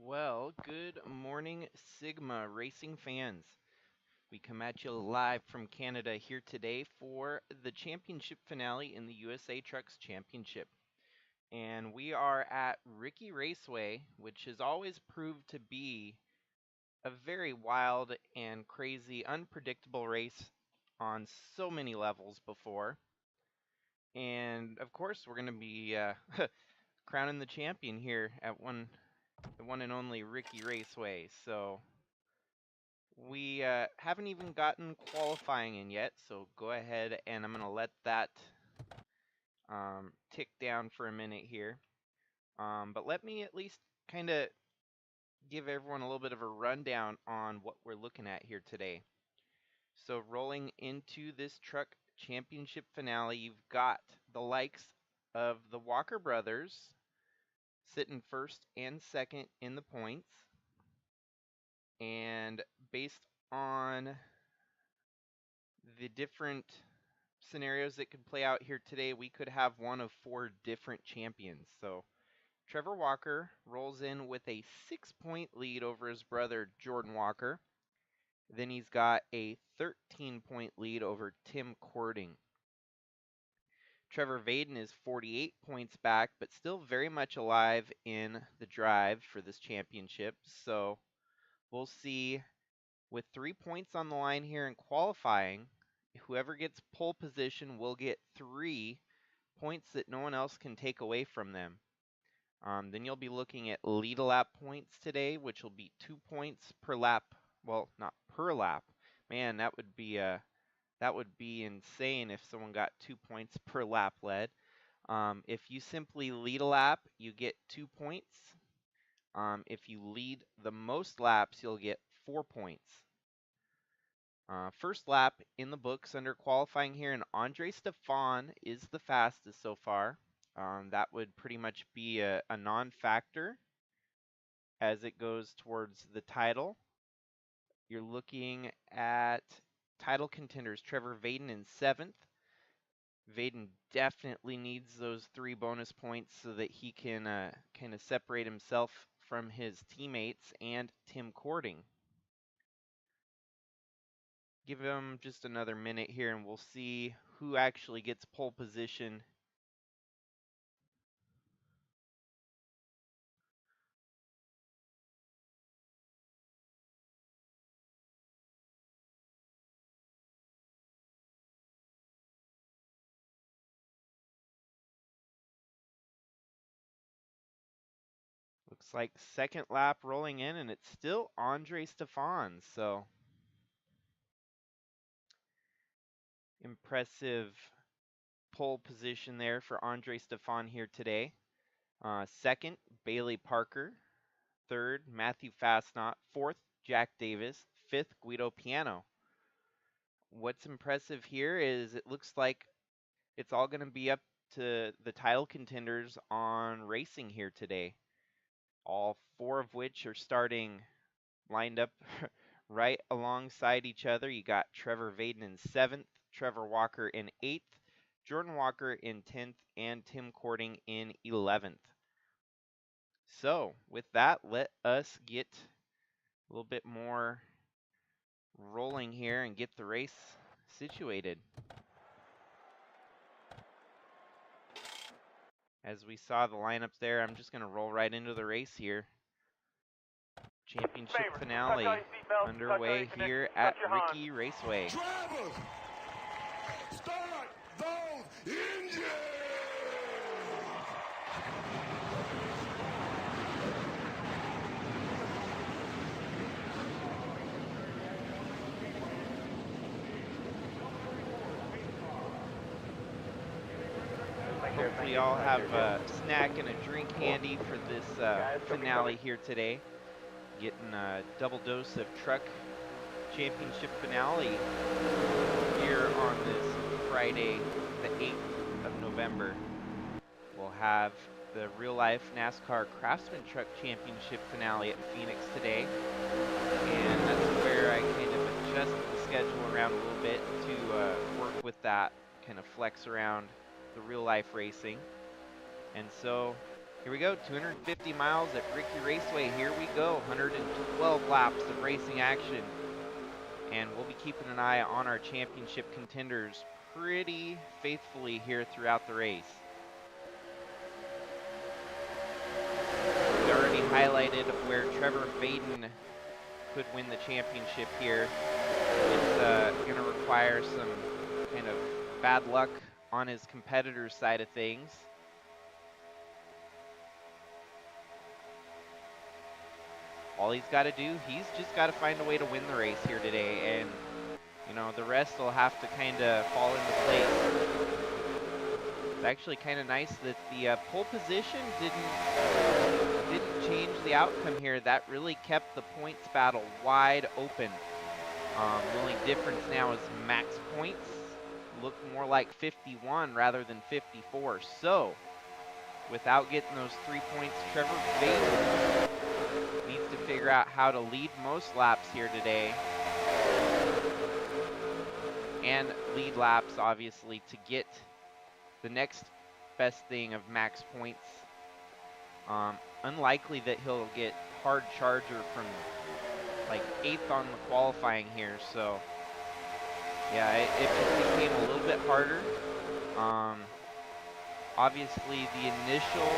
Well, good morning, Sigma racing fans. We come at you live from Canada here today for the championship finale in the USA Trucks Championship. And we are at RiKi Raceway, which has always proved to be a very wild and crazy, unpredictable race on so many levels before. And of course, we're going to be crowning the champion here at the one and only RiKi Raceway. So we haven't even gotten qualifying in yet, so go ahead and I'm going to let that tick down for a minute here. But let me at least kind of give everyone a little bit of a rundown on what we're looking at here today. So rolling into this truck championship finale, you've got the likes of the Walker brothers sitting first and second in the points. And based on the different scenarios that could play out here today, we could have one of four different champions. So Trevor Walker rolls in with a 6-point lead over his brother Jordan Walker. Then he's got a 13-point lead over Tim Kourting. Trevor Vaden is 48 points back, but still very much alive in the drive for this championship. So we'll see, with 3 points on the line here in qualifying, whoever gets pole position will get 3 points that no one else can take away from them. Then you'll be looking at lead a lap points today, which will be 2 points per lap. Well, not per lap. Man, that would be insane if someone got 2 points per lap led. If you simply lead a lap, you get 2 points. If you lead the most laps, you'll get 4 points. First lap in the books under qualifying here, and Andre Stefan is the fastest so far. That would pretty much be a non-factor as it goes towards the title. You're looking at title contenders. Trevor Vaden in 7th. Vaden definitely needs those 3 bonus points so that he can kind of separate himself from his teammates and Tim Kourting. Give him just another minute here and we'll see who actually gets pole position. Looks like second lap rolling in, and it's still Andre Stefan. So impressive pole position there for Andre Stefan here today. Second, Bailey Parker. Third, Matthew Fastnot. Fourth, Jack Davis. Fifth, Guido Piano. What's impressive here is it looks like it's all going to be up to the title contenders on racing here today. All 4 of which are starting lined up right alongside each other. You got Trevor Vaden in 7th, Trevor Walker in 8th, Jordan Walker in 10th, and Tim Kourting in 11th. So with that, let us get a little bit more rolling here and get the race situated. As we saw the lineups there, I'm just going to roll right into the race here. Championship finale underway here at RiKi Raceway. Drivers, start those engines! Hopefully y'all have a snack and a drink handy for this finale here today. Getting a double dose of truck championship finale here on this Friday, the 8th of November. We'll have the real life NASCAR Craftsman Truck Championship finale at Phoenix today. And that's where I kind of adjusted the schedule around a little bit to work with that, kind of flex around the real life racing. And so Here we go, 250 miles at RiKi Raceway. Here we go, 112 laps of racing action. And we'll be keeping an eye on our championship contenders pretty faithfully here throughout the race. We already highlighted where Trevor Vaden could win the championship here. It's going to require some kind of bad luck on his competitor's side of things. All he's got to do, he's just got to find a way to win the race here today, and you know, the rest will have to kind of fall into place. It's actually kind of nice that the pole position didn't change the outcome here. That really kept the points battle wide open. The only difference now is max points look more like 51 rather than 54. So, without getting those 3 points, Trevor Vaden needs to figure out how to lead most laps here today. And lead laps, obviously, to get the next best thing of max points. Unlikely that he'll get hard charger from like 8th on the qualifying here, so yeah, it just became a little bit harder. Obviously, the initial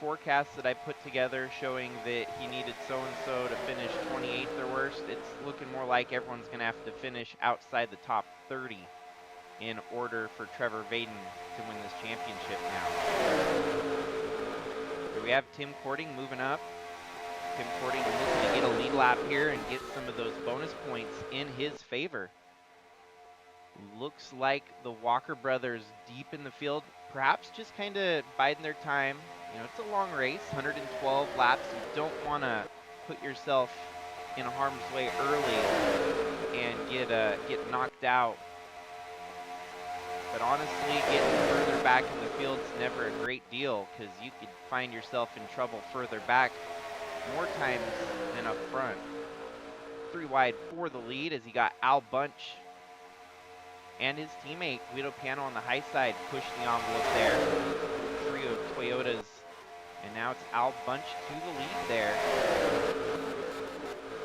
forecast that I put together showing that he needed so-and-so to finish 28th or worse, it's looking more like everyone's going to have to finish outside the top 30 in order for Trevor Vaden to win this championship now. Here we have Tim Kourting moving up. Tim Kourting looking to get a lead lap here and get some of those bonus points in his favor. Looks like the Walker brothers deep in the field, perhaps just kind of biding their time. You know, it's a long race, 112 laps. You don't want to put yourself in harm's way early and get knocked out. But honestly, getting further back in the field is never a great deal, because you could find yourself in trouble further back more times than up front. 3 wide for the lead as he got Al Bunch and his teammate Guido Piano on the high side pushed the envelope there. Trio of Toyotas, and now it's Al Bunch to the lead there.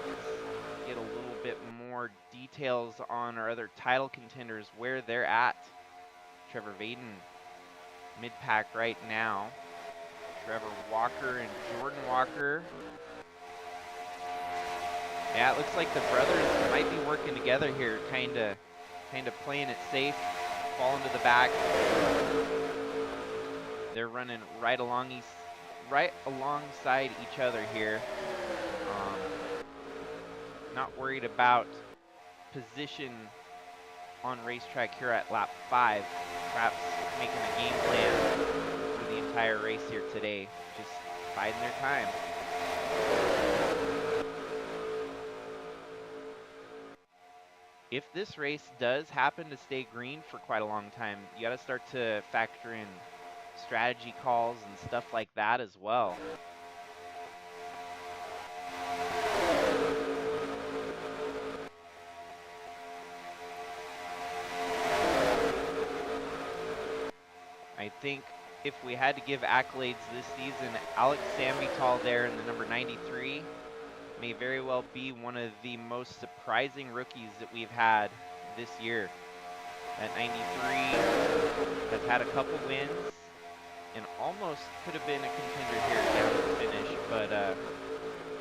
Let's get a little bit more details on our other title contenders, where they're at. Trevor Vaden mid-pack right now. Trevor Walker and Jordan Walker. Yeah, it looks like the brothers might be working together here, kind of playing it safe, falling to the back. They're running right alongside each other here. Not worried about position on racetrack here at lap 5. Perhaps making a game plan for the entire race here today. Just biding their time. If this race does happen to stay green for quite a long time, you got to start to factor in strategy calls and stuff like that as well. I think if we had to give accolades this season, Alex Samvital there in the number 93 may very well be one of the most surprising rookies that we've had this year. That 93 has had a couple wins and almost could have been a contender here down to the finish, but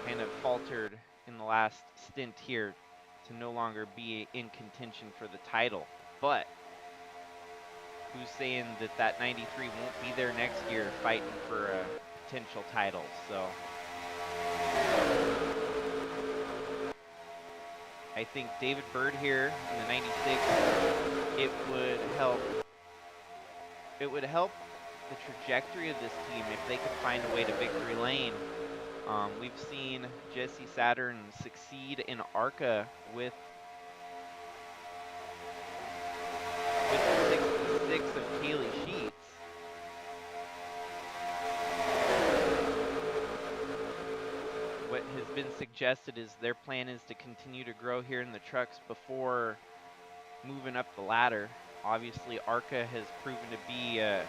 kind of faltered in the last stint here to no longer be in contention for the title. But who's saying that that 93 won't be there next year fighting for a potential title? So I think David Bird here in the 96, it would help the trajectory of this team if they could find a way to victory lane. We've seen Jesse Saturn succeed in ARCA with the 66 of Kaylee Sheets. What has been suggested is their plan is to continue to grow here in the trucks before moving up the ladder. Obviously, ARCA has proven to be a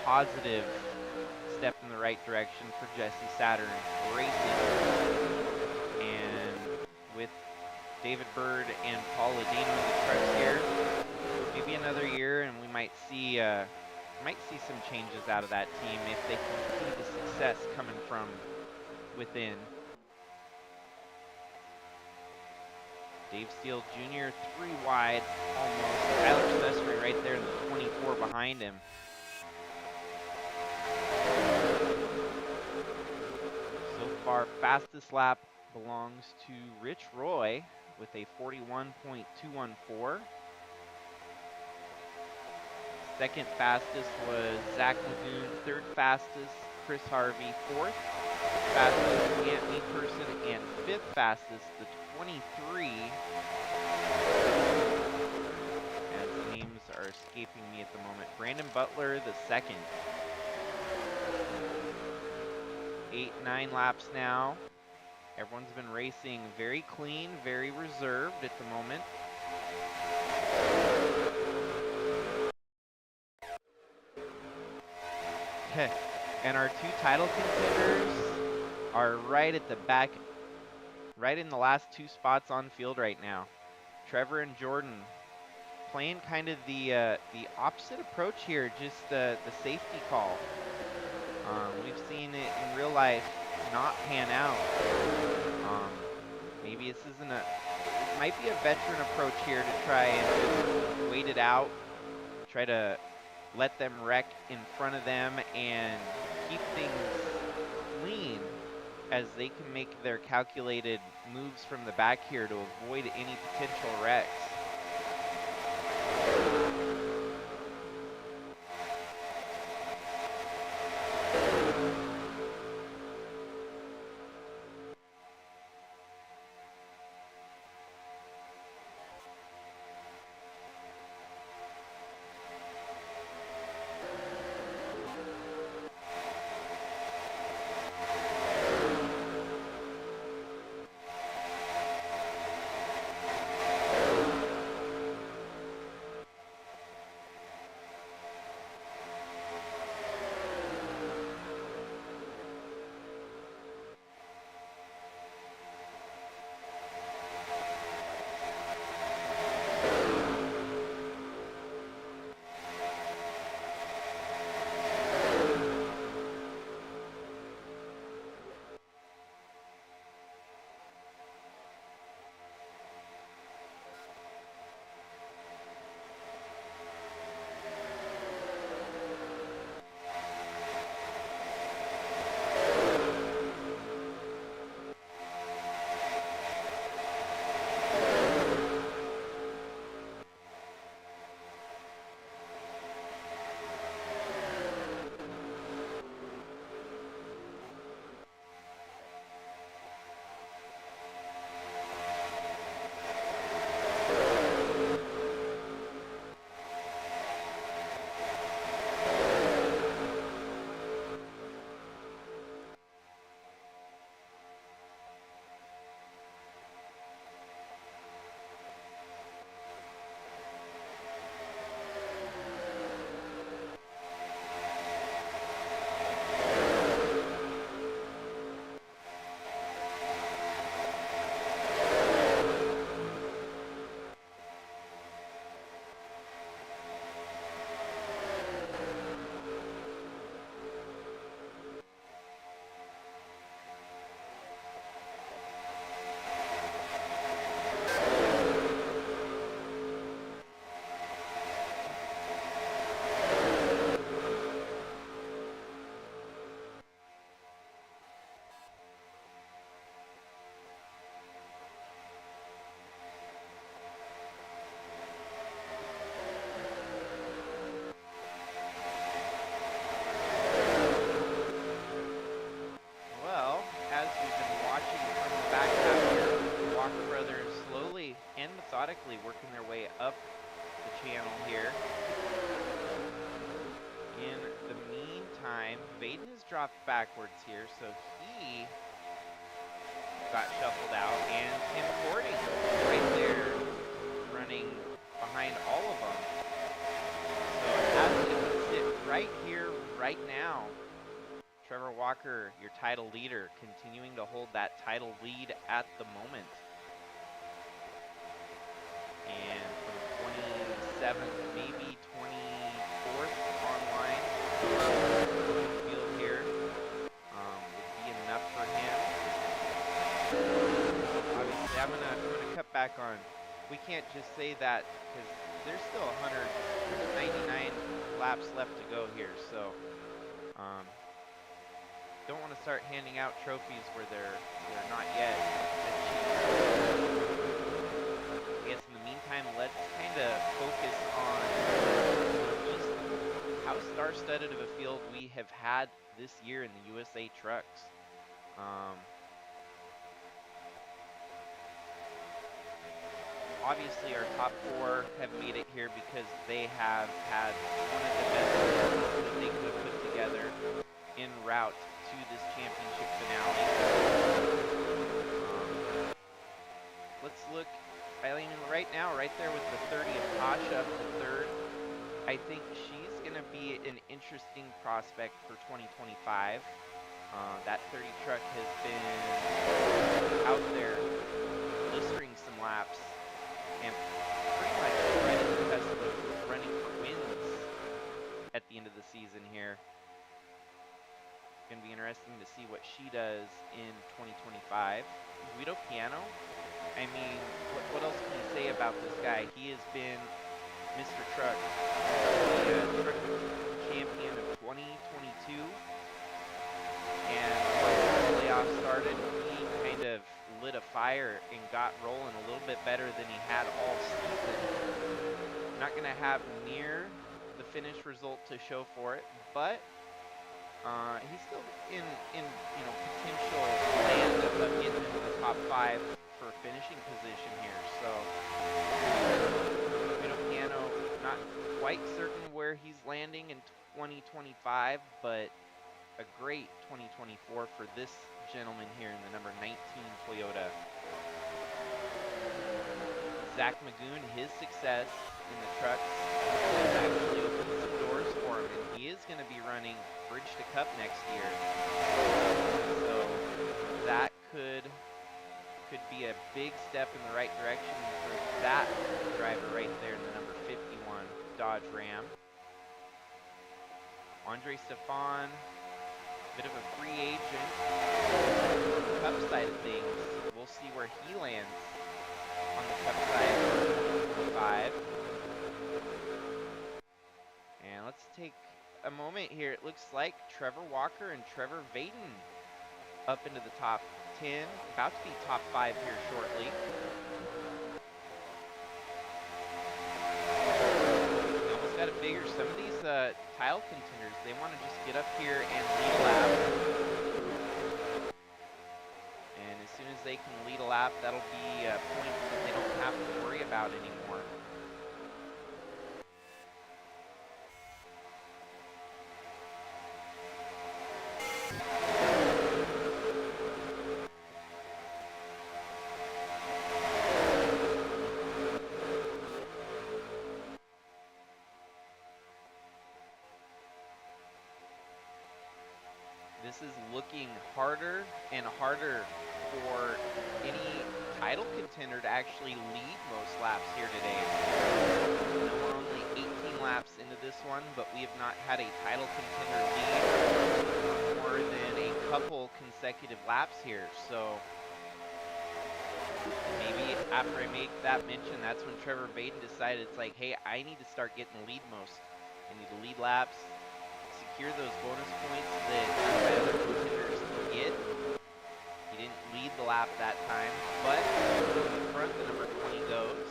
positive step in the right direction for Jesse Saturn Racing. And with David Bird and Paul Ladino in the trucks here, maybe another year, and we might see some changes out of that team if they can see the success coming from within. Dave Steele Jr. 3 wide, almost. Tyler Sessery right there in the 24 behind him. So far, fastest lap belongs to Rich Roy with a 41.214. Second fastest was Zach Lagoon. Third fastest, Chris Harvey. Fourth fastest, Anthony Person. And fifth fastest, the 23. As the names are escaping me at the moment. Brandon Butler, the second. 8-9 laps now. Everyone's been racing very clean, very reserved at the moment. And our two title contenders are right at the back, right in the last two spots on field right now. Trevor and Jordan playing kind of the opposite approach here, just the safety call. We've seen it in real life not pan out. Maybe this isn't it might be a veteran approach here to try and just wait it out, try to let them wreck in front of them and keep things clean as they can make their calculated moves from the back here to avoid any potential wrecks. Methodically working their way up the channel here. In the meantime, Vaden has dropped backwards here, so he got shuffled out, and Tim Kourting right there running behind all of them. So Chaz is going to sit right here, right now, Trevor Walker, your title leader, continuing to hold that title lead at the moment. And from 27th, maybe 24th online field here would be enough for him. Obviously, I'm gonna cut back on. We can't just say that because there's still 199 laps left to go here. So don't want to start handing out trophies where they're not yet achieved. I guess in the meantime, let's kind of focus on just how star-studded of a field we have had this year in the USA trucks. Obviously, our top four have made it here because they have had one of the best fields that they could have put together en route to this championship finale. Let's look, I mean, right now, right there with the 30 of Tasha up to third, I think she's going to be an interesting prospect for 2025. That 30 truck has been out there blistering some laps and pretty much right at the cusp of running for wins at the end of the season here. Going to be interesting to see what she does in 2025. Guido Piano, I mean, what else can you say about this guy? He has been Mr. Truck, the truck champion of 2022. And once the playoffs started, he kind of lit a fire and got rolling a little bit better than he had all season. Not going to have near the finished result to show for it, but he's still in potential land of getting into the top 5 for finishing position here. So Piano, not quite certain where he's landing in 2025, but a great 2024 for this gentleman here in the number 19 Toyota. Zach Magoon, his success in the trucks has actually opened some doors for him, and he is going to be running Bridge to Cup next year. So that could be a big step in the right direction for that driver right there in the number 51 Dodge Ram. Andre Stefan, bit of a free agent on the Cup side of things. We'll see where he lands on the Cup side of 5. And let's take a moment here. It looks like Trevor Walker and Trevor Vaden up into the top 10, about to be top 5 here shortly. We almost got to figure some of these title contenders, they want to just get up here and lead a lap. And as soon as they can lead a lap, that'll be a point that they don't have to worry about anymore. This is looking harder and harder for any title contender to actually lead most laps here today. I know we're only 18 laps into this one, but we have not had a title contender lead more than a couple consecutive laps here. So maybe after I make that mention, that's when Trevor Vaden decided it's like, hey, I need to start getting lead most. I need to lead laps, secure those bonus points that my other contenders can get. He didn't lead the lap that time, but in front, the number 20 goes.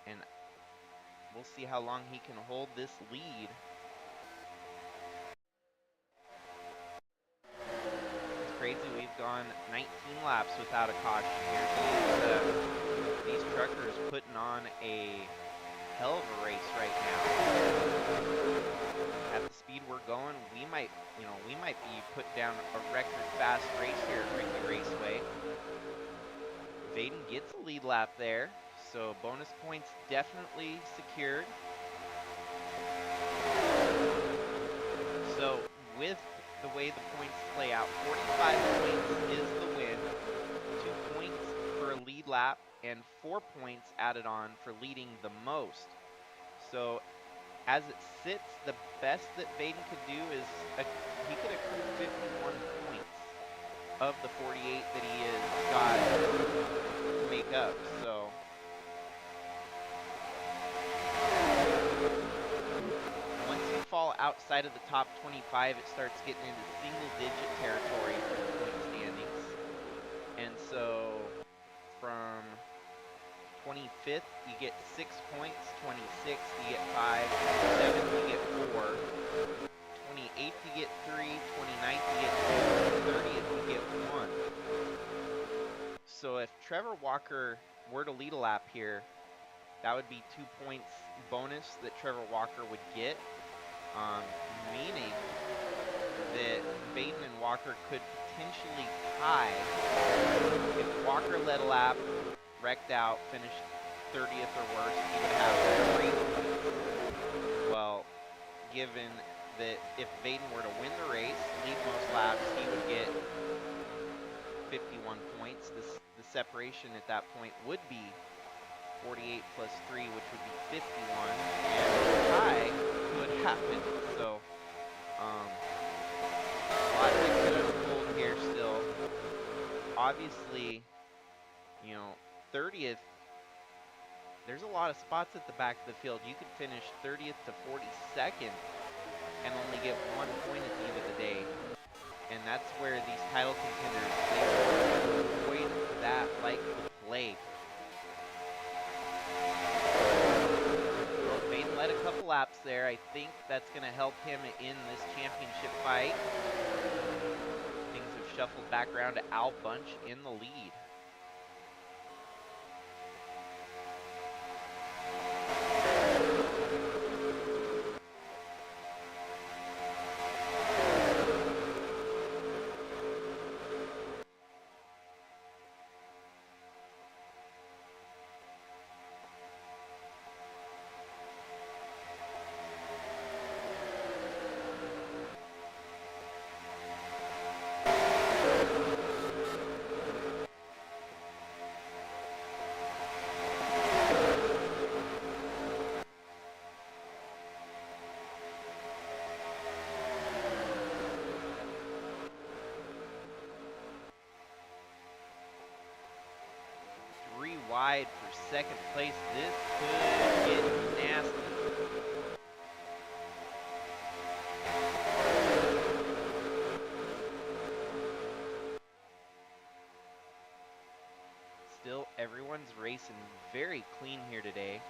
And we'll see how long he can hold this lead. It's crazy, we've gone 19 laps without a caution here. These truckers putting on a hell of a race right now. At the speed we're going, we might be putting down a record fast race here at RiKi Raceway. Vaden gets a lead lap there, so bonus points definitely secured. way the points play out. 45 points is the win, 2 points for a lead lap, and 4 points added on for leading the most. So as it sits, the best that Vaden could do is he could accrue 51 points of the 48 that he has got to make up. So once you fall outside of the top 25, it starts getting into single-digit territory for the point standings. And so from 25th, you get 6 points. 26th, you get 5. 27th, you get 4. 28th, you get 3. 29th, you get 2. 30th, you get 1. So if Trevor Walker were to lead a lap here, that would be 2 points bonus that Trevor Walker would get, meaning that Vaden and Walker could potentially tie. If Walker led a lap, wrecked out, finished 30th or worse, he would have 3 points. Well, given that if Vaden were to win the race, lead most laps, he would get 51 points. The separation at that point would be 48 plus 3, which would be 51, and a tie could happen. So, a lot that could unfold here still. Obviously, you know, 30th, there's a lot of spots at the back of the field. You could finish 30th to 42nd and only get 1 point at the end of the day. And that's where these title contenders, they avoid that like the plague. Well, Vaden led a couple laps there. I think that's going to help him in this championship fight. Things have shuffled back around to Al Bunch in the lead. Wide for second place. This could get nasty. Still, everyone's racing very clean here today.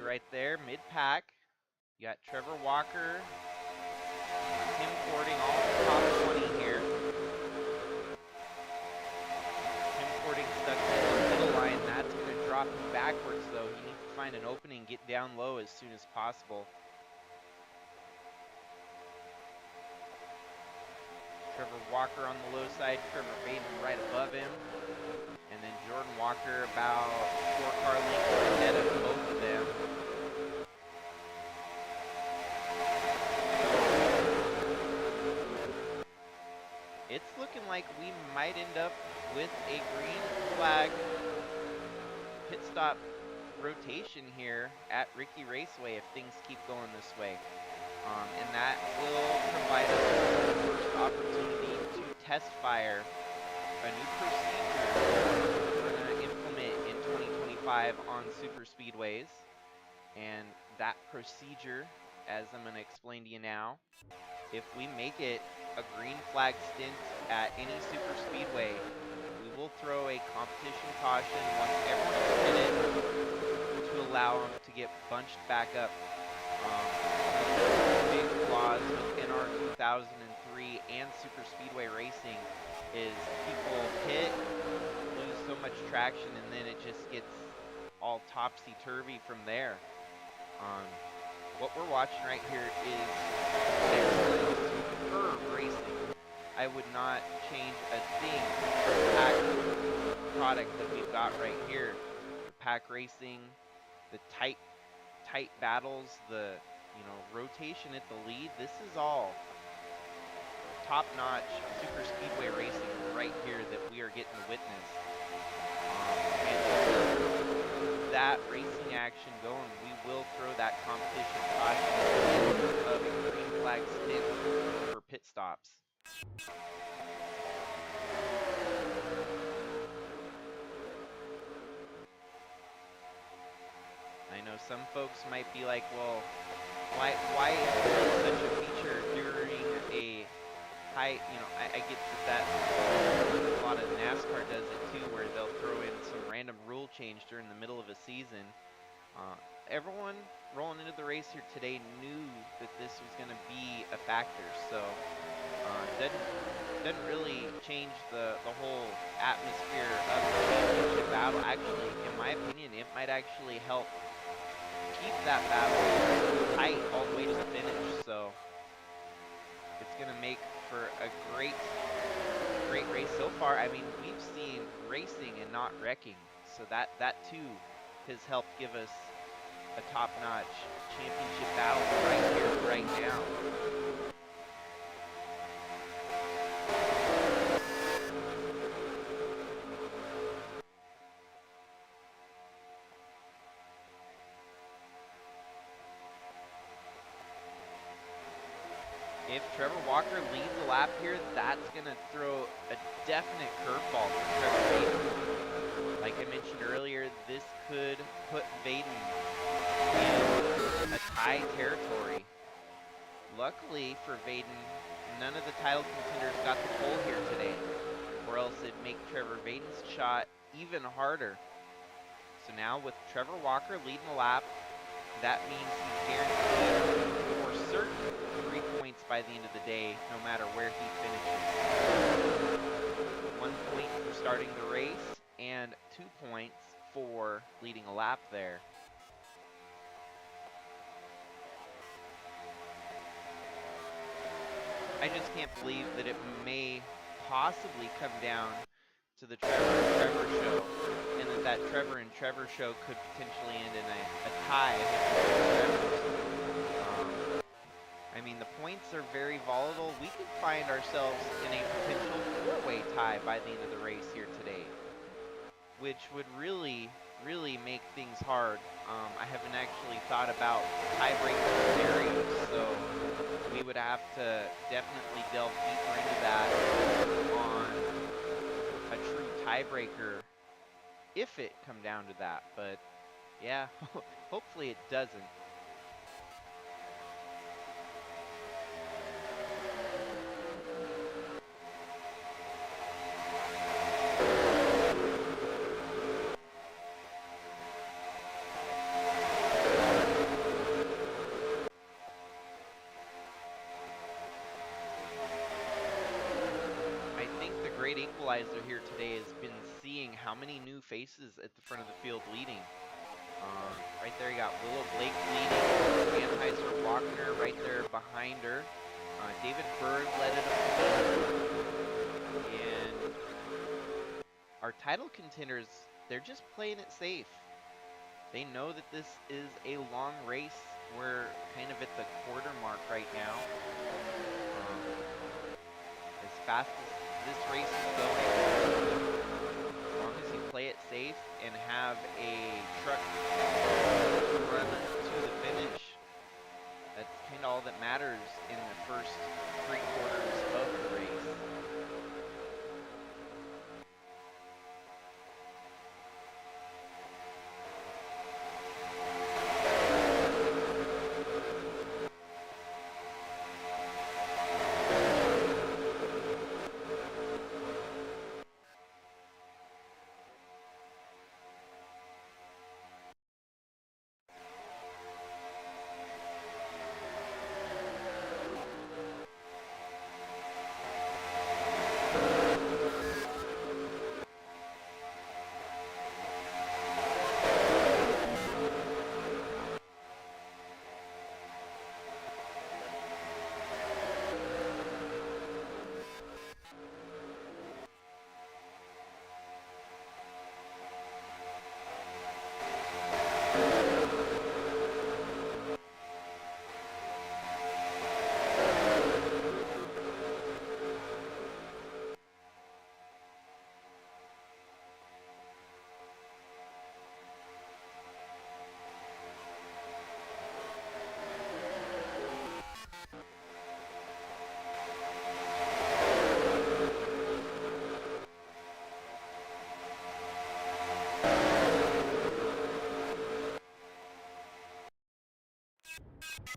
Right there, mid-pack, you got Trevor Walker, Tim Kourting, all in the top 20 here. Tim Kourting stuck in the middle line. That's going to drop him backwards, though. He needs to find an opening, get down low as soon as possible. Trevor Walker on the low side, Trevor Vaden right above him. And then Jordan Walker about 4 car lengths ahead of both of them. It's looking like we might end up with a green flag pit stop rotation here at RiKi Raceway if things keep going this way. And that will provide us with the first opportunity to test fire a new procedure we're going to implement in 2025 on SuperSpeedways. And that procedure, as I'm going to explain to you now, if we make it a green flag stint at any SuperSpeedway, we will throw a competition caution once everyone's pitted to allow them to get bunched back up. Big flaws with NR2003 and SuperSpeedway racing is people hit, lose so much traction, and then it just gets all topsy-turvy from there. What we're watching right here is superb racing. I would not change a thing from the pack product that we've got right here. The pack racing, the tight battles, the rotation at the lead. This is all top-notch super speedway racing right here that we are getting to witness. And with that racing action going, we will throw that competition caution of a green flag stint for pit stops. I know some folks might be like, well, why is there such a feature during a high, I get that a lot of NASCAR does it too, where they'll throw in some random rule change during the middle of a season. Everyone rolling into the race here today knew that this was going to be a factor, so doesn't really change the whole atmosphere of the championship battle. Actually, in my opinion, it might actually help keep that battle tight all the way to the finish. So it's going to make for a great race so far. I mean, we've seen racing and not wrecking, so that too has helped give us a top-notch championship battle right here, right now. If Trevor Walker leads the lap here, that's going to throw a definite curveball for Trevor Vaden. Like I mentioned earlier, this could put Vaden in a tie territory. Luckily for Vaden, none of the title contenders got the pole here today, or else it'd make Trevor Vaden's shot even harder. So now with Trevor Walker leading the lap, that means he's guaranteed for certain 3 points by the end of the day, no matter where he finishes. 1 point for starting the race, and 2 points for leading a lap there. I just can't believe that it may possibly come down to the Trevor and Trevor show, and that Trevor and Trevor show could potentially end in a tie. I mean, the points are very volatile. We could find ourselves in a potential 4-way tie by the end of the race here today, which would really make things hard. I haven't actually thought about tiebreaker scenarios, so we would have to definitely delve deeper into that on a true tiebreaker if it come down to that. But yeah, hopefully it doesn't. Equalizer here today has been seeing how many new faces at the front of the field leading. Right there you got Willow Blake leading, Anheuser Wagner right there behind her. David Berg led it up, and our title contenders, they're just playing it safe. They know that this is a long race. We're kind of at the quarter mark right now. As fast as this race is going, as long as you play it safe and have a truck run to the finish, that's kind of all that matters in the first 3 quarters of the race.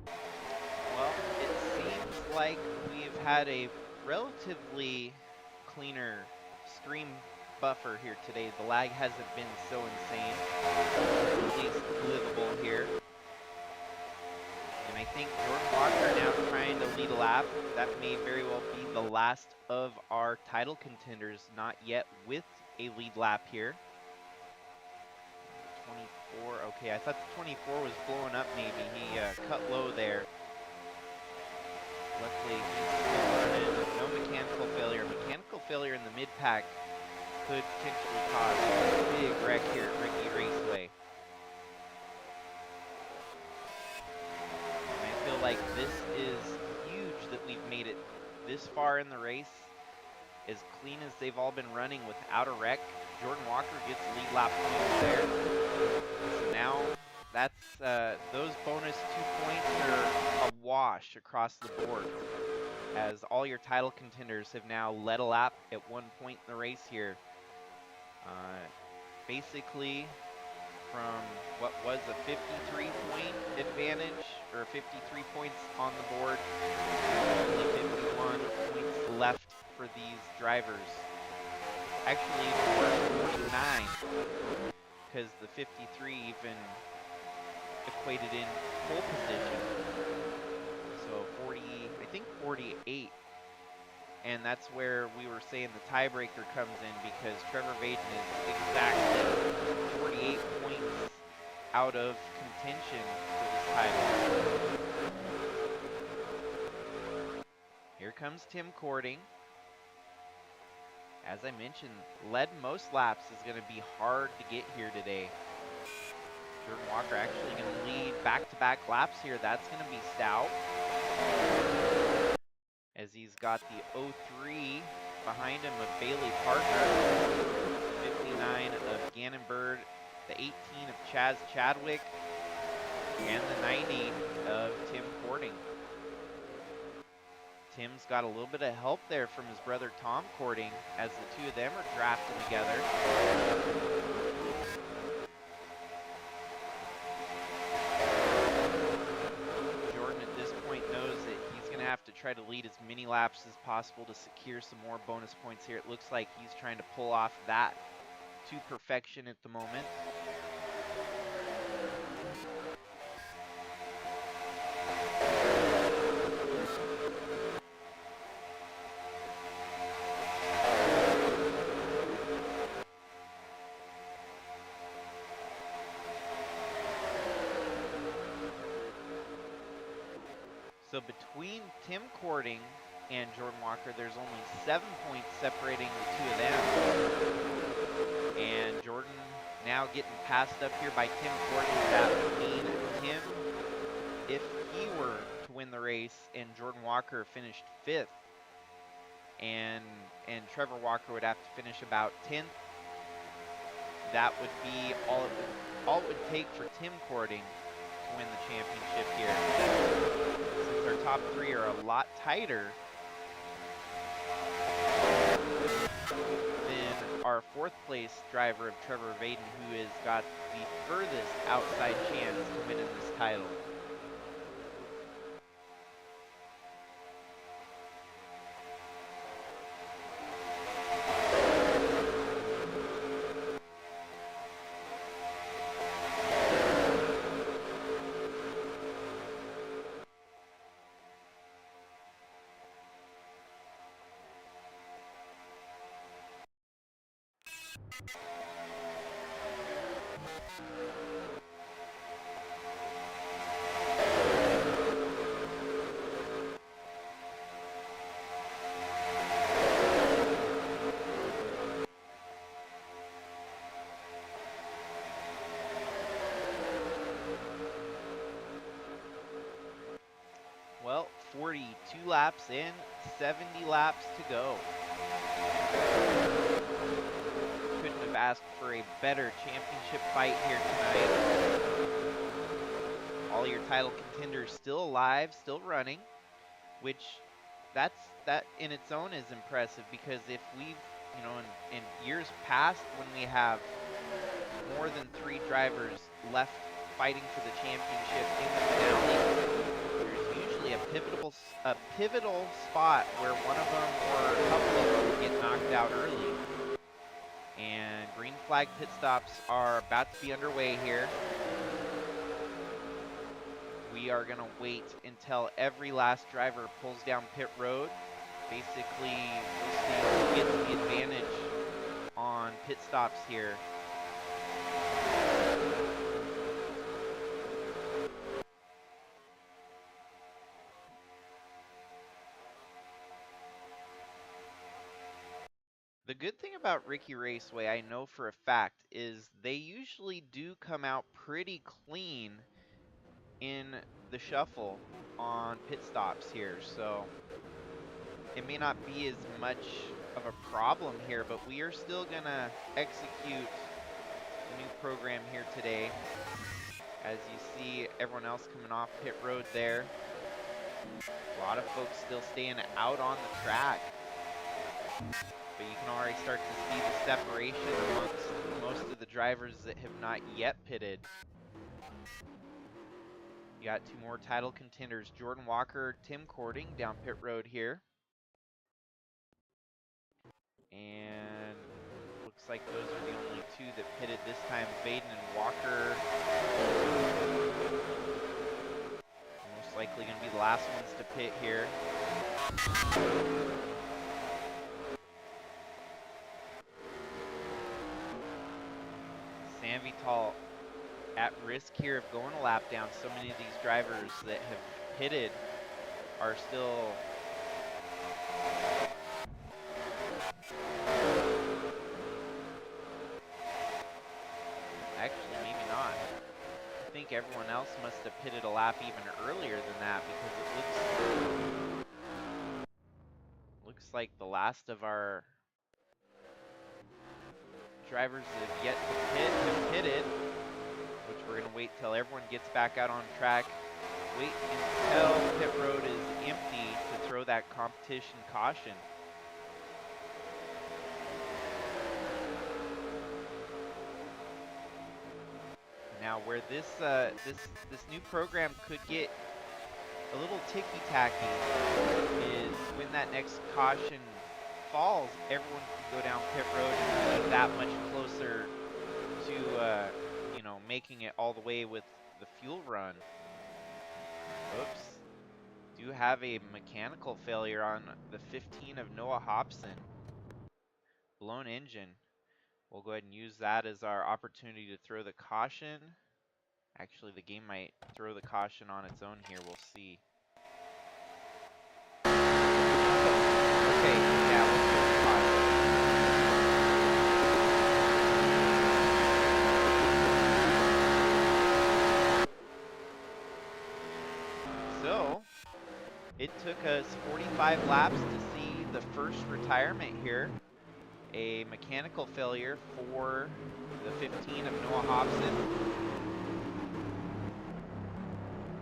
Well, it seems like we've had a relatively cleaner stream buffer here today. The lag hasn't been so insane, at least livable here. And I think Jordan Walker now trying to lead a lap. That may very well be the last of our title contenders, not yet with a lead lap here. 24, okay, I thought the 24 was blowing up maybe. He cut low there. Luckily, he's still running. No mechanical failure. Mechanical failure in the mid-pack could potentially cause a big wreck here at RiKi Raceway. And I feel like this is huge that we've made it this far in the race. As clean as they've all been running without a wreck, Jordan Walker gets lead lap points there. So now that's those bonus 2 points are a wash across the board, as all your title contenders have now led a lap at one point in the race here. Basically, from what was a 53-point advantage, or 53 points on the board, only 51 points left for these drivers. Actually, more 49, because the 53 even equated in pole position. So 40, I think 48. And that's where we were saying the tiebreaker comes in, because Trevor Vaden is exactly 48 points out of contention for this title. Here comes Tim Kourting. As I mentioned, led most laps is going to be hard to get here today. Jordan Walker actually going to lead back-to-back laps here. That's going to be stout, as he's got the 03 behind him of Bailey Parker, 59 of Gannon Bird, the 18 of Chadwick, and the 90 of Tim Kourting. Tim's got a little bit of help there from his brother Tom Kourting, as the two of them are drafting together. Jordan at this point knows that he's going to have to try to lead as many laps as possible to secure some more bonus points here. It looks like he's trying to pull off that to perfection at the moment. So between Tim Kourting and Jordan Walker, there's only 7 points separating the two of them. And Jordan now getting passed up here by Tim Kourting. That would mean Tim, if he were to win the race and Jordan Walker finished 5th, and Trevor Walker would have to finish about 10th, that would be all it would take for Tim Kourting to win the championship here. Since our top 3 are a lot tighter than our 4th place driver of Trevor Vaden, who has got the furthest outside chance to win in this title. Well, 42 laps in, 70 laps to go. Couldn't have asked for a better championship fight here tonight. All your title contenders still alive, still running, which that in its own is impressive, because if we've, you know, in years past, when we have more than 3 drivers left fighting for the championship in the finale, pivotal spot where one of them or a couple of them get knocked out early. And green flag pit stops are about to be underway here. We are going to wait until every last driver pulls down pit road. Basically, we'll see who gets the advantage on pit stops here. The good thing about RiKi Raceway, I know for a fact, is they usually do come out pretty clean in the shuffle on pit stops here, so it may not be as much of a problem here, but we are still gonna execute the new program here today. As you see everyone else coming off pit road there. A lot of folks still staying out on the track. But you can already start to see the separation amongst most of the drivers that have not yet pitted. You got two more title contenders, Jordan Walker, Tim Kourting down pit road here. And looks like those are the only two that pitted this time, Vaden and Walker. Most likely going to be the last ones to pit here. Vital at risk here of going a lap down. So many of these drivers that have pitted are still actually maybe not. I think everyone else must have pitted a lap even earlier than that, because it looks like the last of our drivers that have yet to pit have pitted, which we're going to wait till everyone gets back out on track. Wait until pit road is empty to throw that competition caution. Now, where this new program could get a little ticky-tacky is when that next caution falls, everyone can go down pit road and be that much closer to you know, making it all the way with the fuel run. Oops. Do have a mechanical failure on the 15 of Noah Hobson. Blown engine. We'll go ahead and use that as our opportunity to throw the caution. Actually, the game might throw the caution on its own here. We'll see. Okay, yeah, we'll throw the caution. So, it took us 45 laps to see the first retirement here. A mechanical failure for the 15 of Noah Hobson.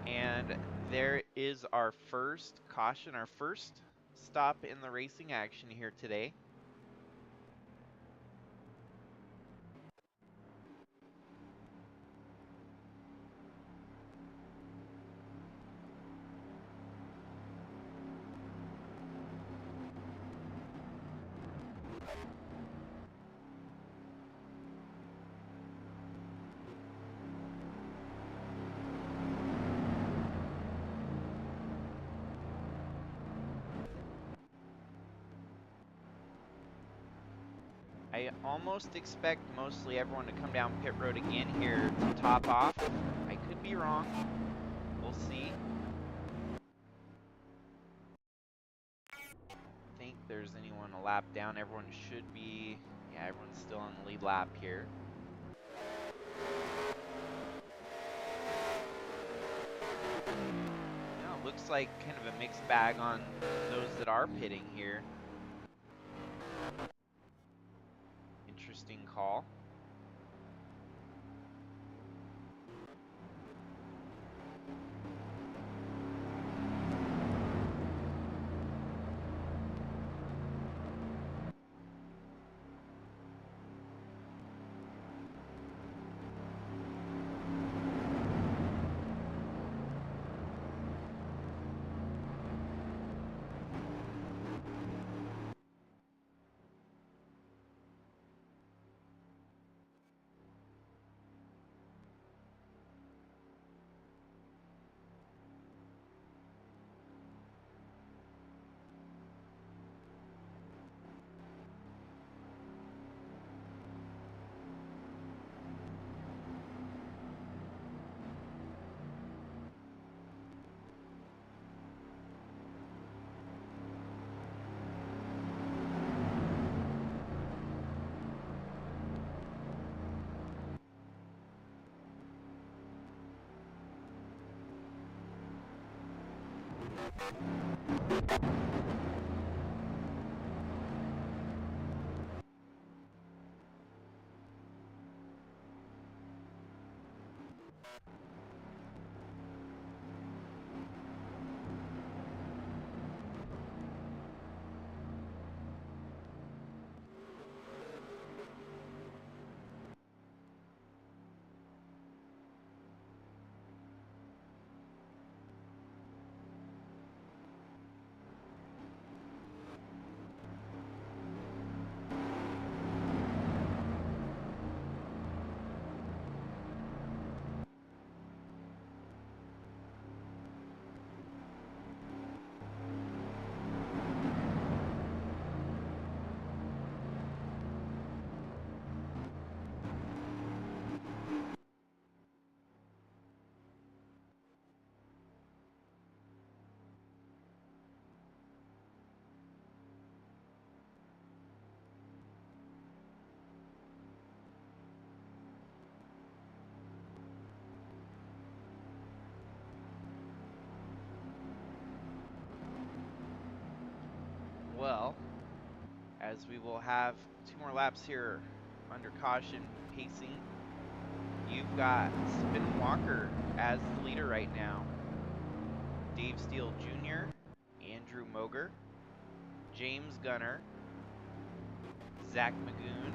And there is our first caution, our first stop in the racing action here today. I almost expect mostly everyone to come down pit road again here to top off. I could be wrong. We'll see. I don't think there's anyone a lap down. Everyone should be, yeah, everyone's still on the lead lap here. Now, it looks like kind of a mixed bag on those that are pitting here. Interesting call. Well, as we will have 2 more laps here under caution pacing, you've got Spin Walker as the leader right now. Dave Steele Jr., Andrew Moger, James Gunner, Zach Magoon,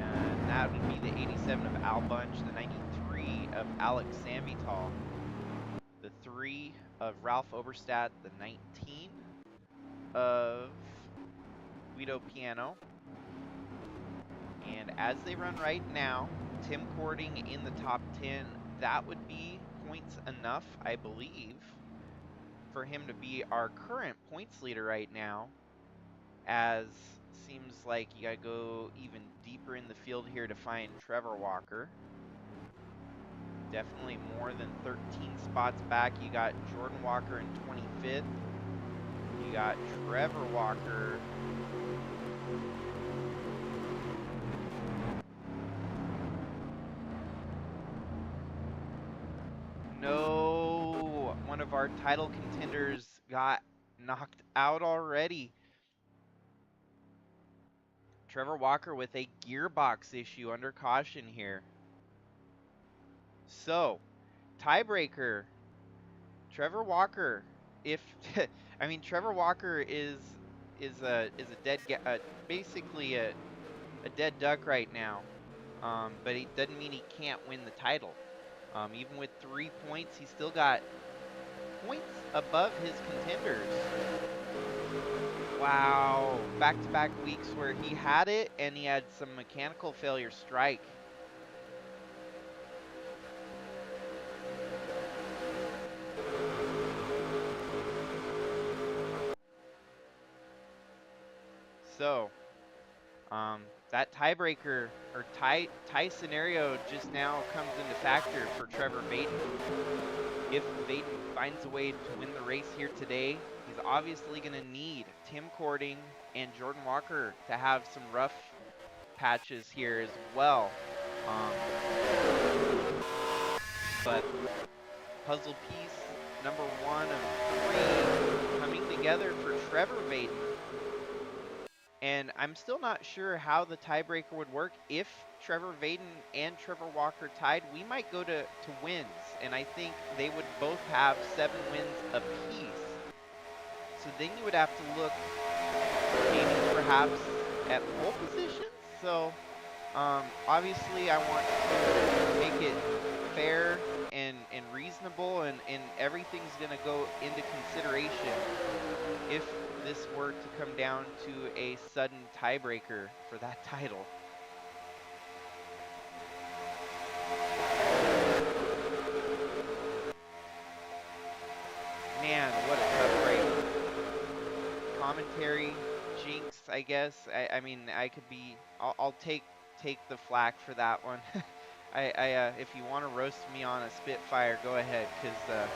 and that would be the 87 of Al Bunch, the 93 of Alex Samvital, the 3 of Ralph Oberstadt, the 19 of Guido Piano. And as they run right now, Tim Kourting in the top 10, that would be points enough, I believe, for him to be our current points leader right now, as seems like you gotta go even deeper in the field here to find Trevor Walker. Definitely more than 13 spots back. You got Jordan Walker in 25th. You got Trevor Walker No, one of our title contenders got knocked out already. Trevor Walker with a gearbox issue under caution here. So, tiebreaker. Trevor Walker, if I mean Trevor Walker is a dead basically a dead duck right now. But it doesn't mean he can't win the title. Even with 3 points, he's still got points above his contenders. Wow, back-to-back weeks where he had it and he had some mechanical failure strike. So, that tiebreaker or tie scenario just now comes into factor for Trevor Vaden. If Vaden finds a way to win the race here today, he's obviously going to need Tim Kourting and Jordan Walker to have some rough patches here as well. But puzzle piece number 1 of 3 coming together for Trevor Vaden. And I'm still not sure how the tiebreaker would work. If Trevor Vaden and Trevor Walker tied, we might go to wins. And I think they would both have 7 wins apiece. So then you would have to look maybe perhaps at pole positions. So obviously I want to make it fair and reasonable, and everything's going to go into consideration if this were to come down to a sudden tiebreaker for that title. Man, what a tough race. Commentary, jinx, I guess. I mean, I could be, I'll take the flack for that one. If you want to roast me on a Spitfire, go ahead, because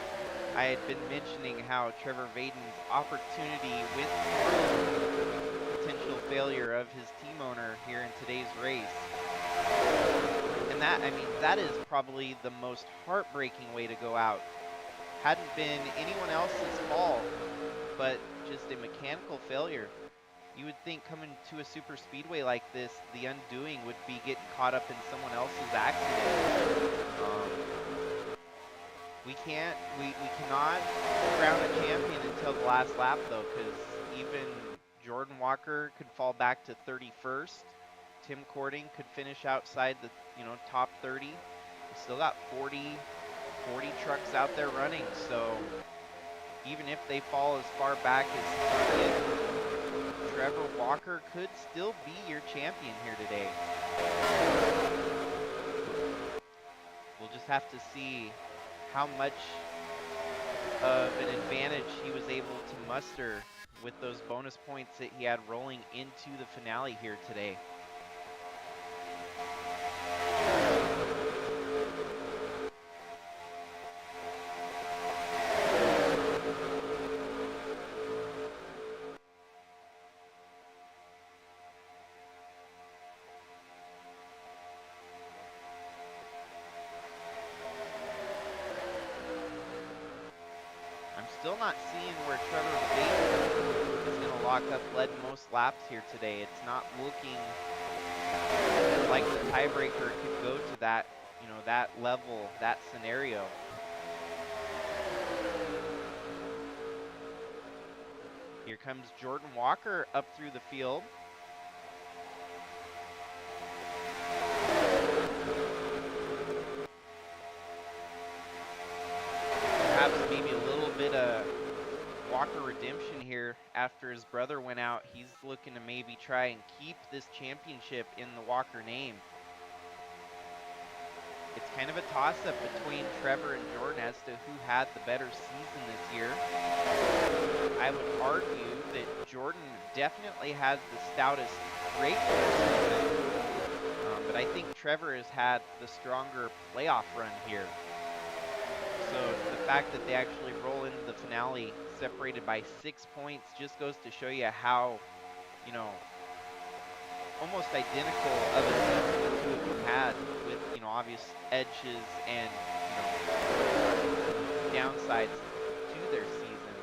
I had been mentioning how Trevor Vaden's opportunity with potential failure of his team owner here in today's race. And that, I mean, that is probably the most heartbreaking way to go out. hadn't been anyone else's fault, but just a mechanical failure. You would think coming to a super speedway like this, the undoing would be getting caught up in someone else's accident. We cannot crown a champion until the last lap though, because even Jordan Walker could fall back to 31st. Tim Kourting could finish outside the top 30. We still got 40 trucks out there running, so even if they fall as far back as 30th, Trevor Walker could still be your champion here today. We'll just have to see how much of an advantage he was able to muster with those bonus points that he had rolling into the finale here today. Still not seeing where Trevor Vaden is going to lock up lead most laps here today. It's not looking like the tiebreaker could go to that, that level, that scenario. Here comes Jordan Walker up through the field. Perhaps maybe a little bit of Walker redemption here after his brother went out. He's looking to maybe try and keep this championship in the Walker name. It's kind of a toss-up between Trevor and Jordan as to who had the better season this year. I would argue that Jordan definitely has the stoutest rate season, but I think Trevor has had the stronger playoff run here. So the fact that they actually roll into the finale separated by 6 points just goes to show you how, almost identical of a season the two of them had with, obvious edges and, downsides to their season.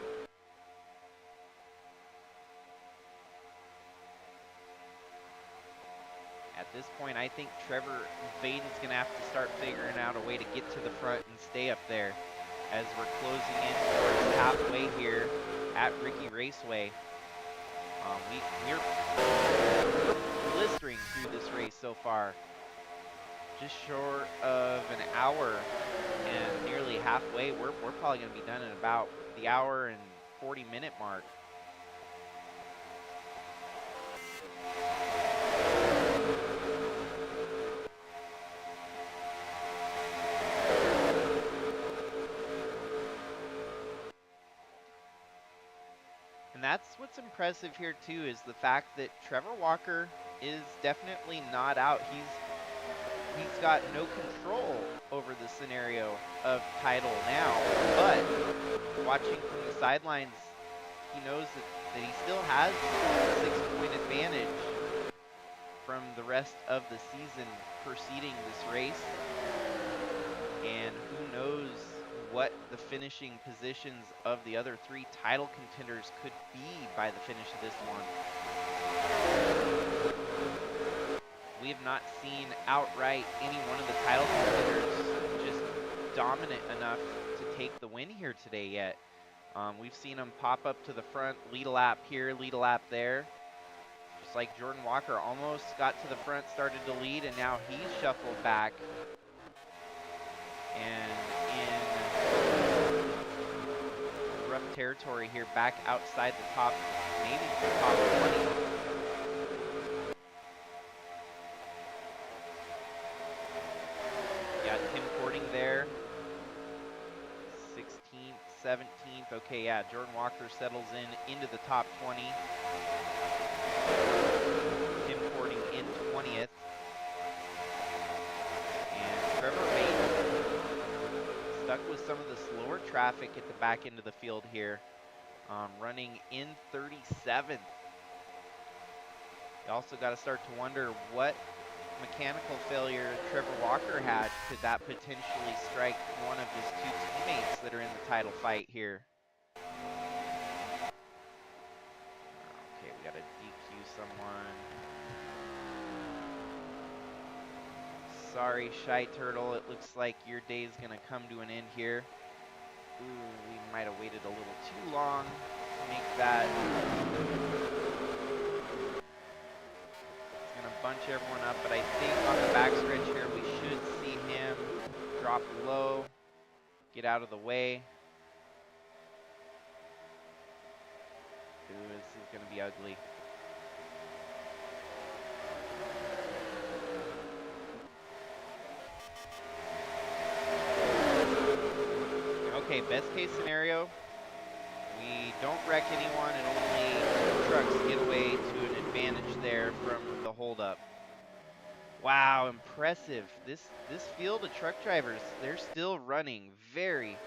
At this point, I think Trevor Vaden's going to have to start figuring out a way to get to the front and stay up there as we're closing in towards halfway here at RiKi Raceway. We're blistering through this race so far. Just short of an hour and nearly halfway. We're probably going to be done in about the hour and 40-minute mark. And that's what's impressive here too, is the fact that Trevor Walker is definitely not out. He's got no control over the scenario of title now, but watching from the sidelines, he knows that he still has a 6-point advantage from the rest of the season preceding this race. And who knows what the finishing positions of the other 3 title contenders could be by the finish of this one. We have not seen outright any one of the title contenders just dominant enough to take the win here today yet. We've seen them pop up to the front, lead a lap here, lead a lap there. Just like Jordan Walker almost got to the front, started to lead, and now he's shuffled back. And in rough territory here, back outside the top, maybe the top 20. Got Tim Kourting there, 16th, 17th. Okay, yeah, Jordan Walker settles into the top 20. Tim Kourting in 20th. And Trevor Vaden stuck with some of the slower traffic at the back end of the field here, running in 37th. You also got to start to wonder what mechanical failure Trevor Walker had, could that potentially strike one of his two teammates that are in the title fight here? Okay, we gotta DQ someone. Sorry, Shy Turtle, it looks like your day's gonna come to an end here. Ooh, we might have waited a little too long to make that. It's gonna bunch everyone up, but I think on the backstretch here we should see him drop low, get out of the way. Ooh, this is gonna be ugly. Okay, best case scenario, we don't wreck anyone and only trucks get away to an advantage there from the holdup. Wow, impressive. This field of truck drivers, they're still running very,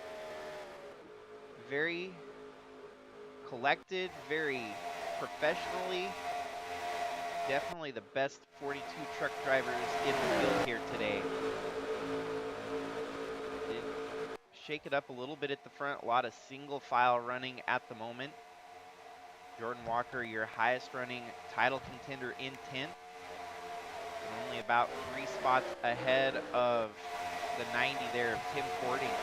very collected, very professionally. Definitely the best 42 truck drivers in the field here today. Did shake it up a little bit at the front, a lot of single file running at the moment. Jordan Walker, your highest running title contender in 10th. And only about 3 spots ahead of the 90 there of Tim Kourting.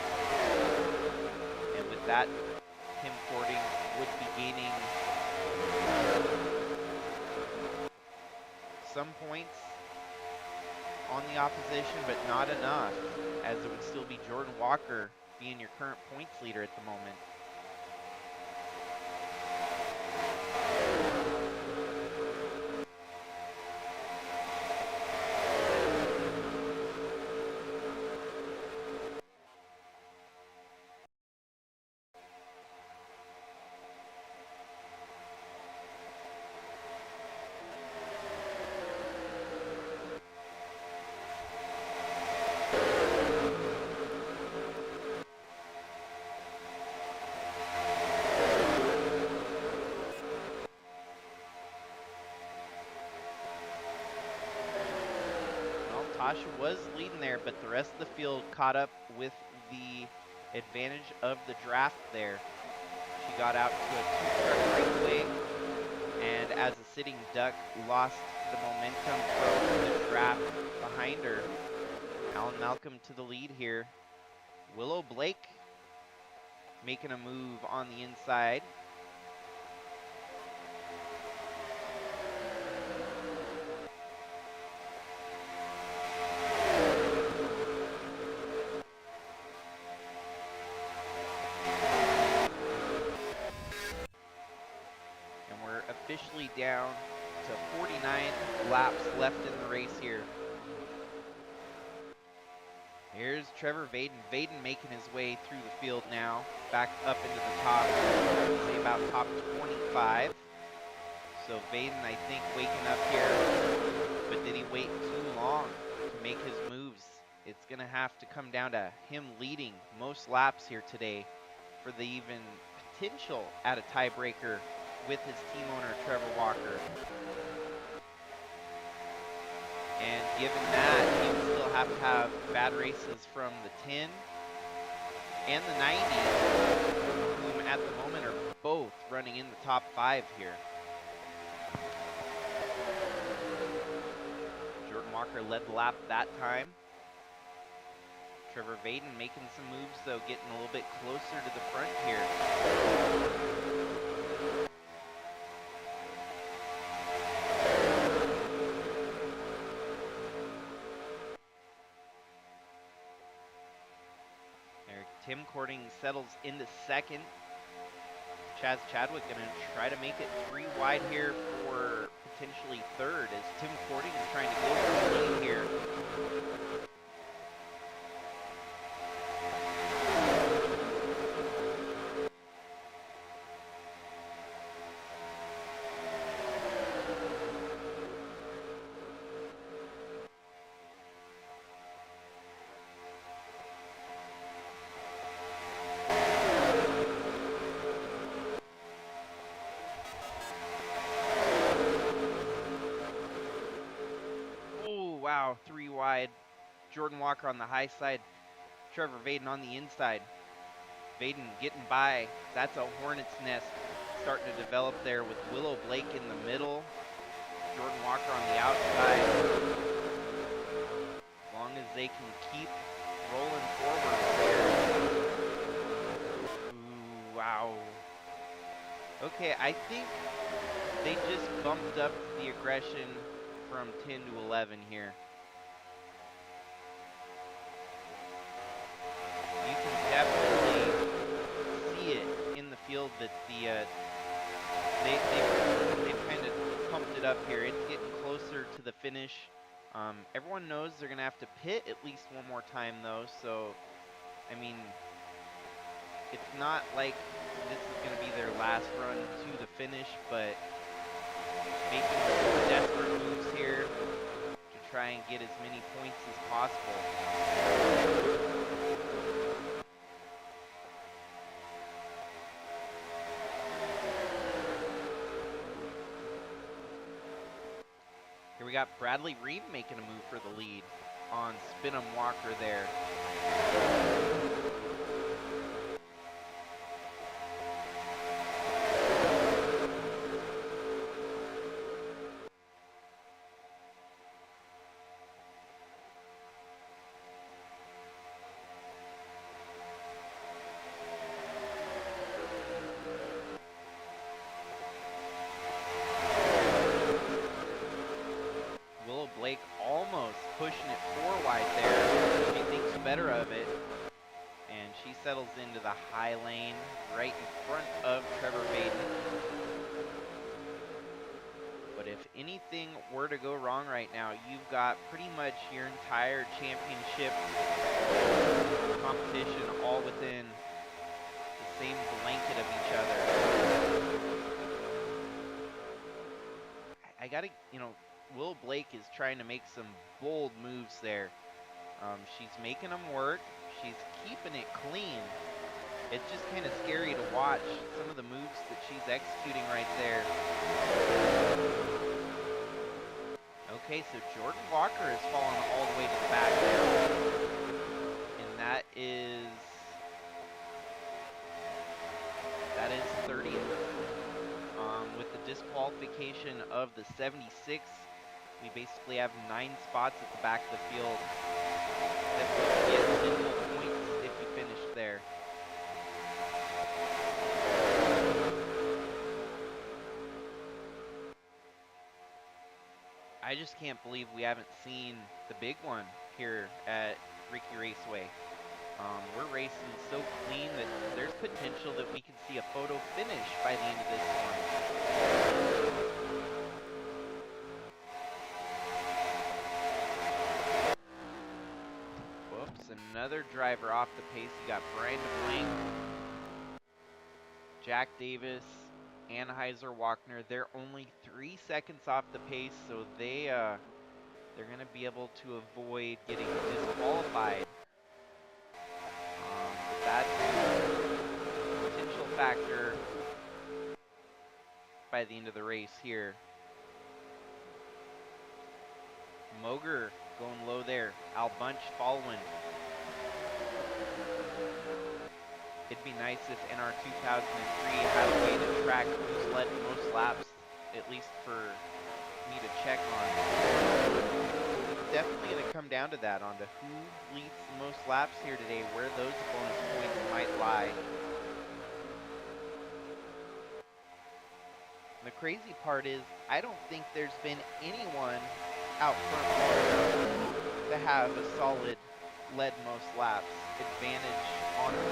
And with that, Tim Kourting would be gaining some points on the opposition, but not enough, as it would still be Jordan Walker being your current points leader at the moment. Tasha was leading there, but the rest of the field caught up with the advantage of the draft there. She got out to a 2-truck breakaway, and as a sitting duck, lost the momentum from the draft behind her. Alan Malcolm to the lead here. Willow Blake making a move on the inside. Officially down to 49 laps left in the race here. Here's Trevor Vaden. Vaden making his way through the field now, back up into the top, say about top 25. So Vaden, I think, waking up here, but did he wait too long to make his moves? It's gonna have to come down to him leading most laps here today for the even potential at a tiebreaker with his team owner, Trevor Walker. And given that, he would still have to have bad races from the 10 and the 90, whom at the moment are both running in the top 5 here. Jordan Walker led the lap that time. Trevor Vaden making some moves, though, getting a little bit closer to the front here. Tim Kourting settles into second. Chadwick gonna try to make it 3 wide here for potentially third, as Tim Kourting is trying to go for the lead here. wow, 3 wide. Jordan Walker on the high side. Trevor Vaden on the inside. Vaden getting by. That's a hornet's nest starting to develop there with Willow Blake in the middle. Jordan Walker on the outside. As long as they can keep rolling forward there. Ooh, wow. Okay, I think they just bumped up the aggression from 10 to 11 here. You can definitely see it in the field that they've kind of pumped it up here. It's getting closer to the finish. Everyone knows they're going to have to pit at least one more time, though. So, I mean, it's not like this is going to be their last run to the finish, but making some desperate moves here to try and get as many points as possible. Here we got Bradley Reed making a move for the lead on Spin'em Walker there. Blake almost pushing it 4 wide there. She thinks better of it. And she settles into the high lane right in front of Trevor Vaden. But if anything were to go wrong right now, you've got pretty much your entire championship competition all within the same blanket of each other. I gotta, Will Blake is trying to make some bold moves there. She's making them work. She's keeping it clean. It's just kind of scary to watch some of the moves that she's executing right there. Okay, so Jordan Walker has fallen all the way to the back there. And that is 30th. With the disqualification of the 76, we basically have 9 spots at the back of the field that will get minimal points if you finish there. I just can't believe we haven't seen the big one here at RiKi Raceway. We're racing so clean that there's potential that we could see a photo finish by the end of this one. Whoops, another driver off the pace. You got Brian DeBlanc, Jack Davis, Anheuser Wagner. They're only 3 seconds off the pace, so they're going to be able to avoid getting disqualified. That's a potential factor by the end of the race here. Moger going low there. Al Bunch following. It'd be nice if NR2003 had a way to track who's led most laps, at least for me to check on. It's definitely going to come down to that, on to who leads the most laps here today, where those bonus points might lie. And the crazy part is, I don't think there's been anyone out front long enough to have a solid led most laps advantage on them.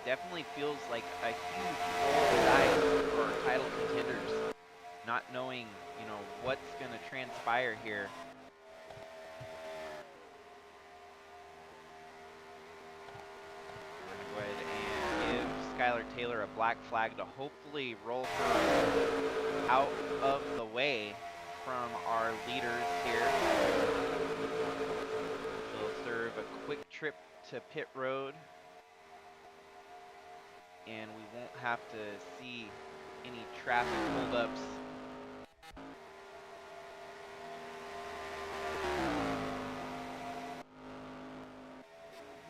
Definitely feels like a huge roll of the dice for our title contenders, not knowing, what's going to transpire here. We're going to go ahead and give Skylar Taylor a black flag to hopefully roll her out of the way from our leaders here. She'll serve a quick trip to pit road, and we won't have to see any traffic holdups.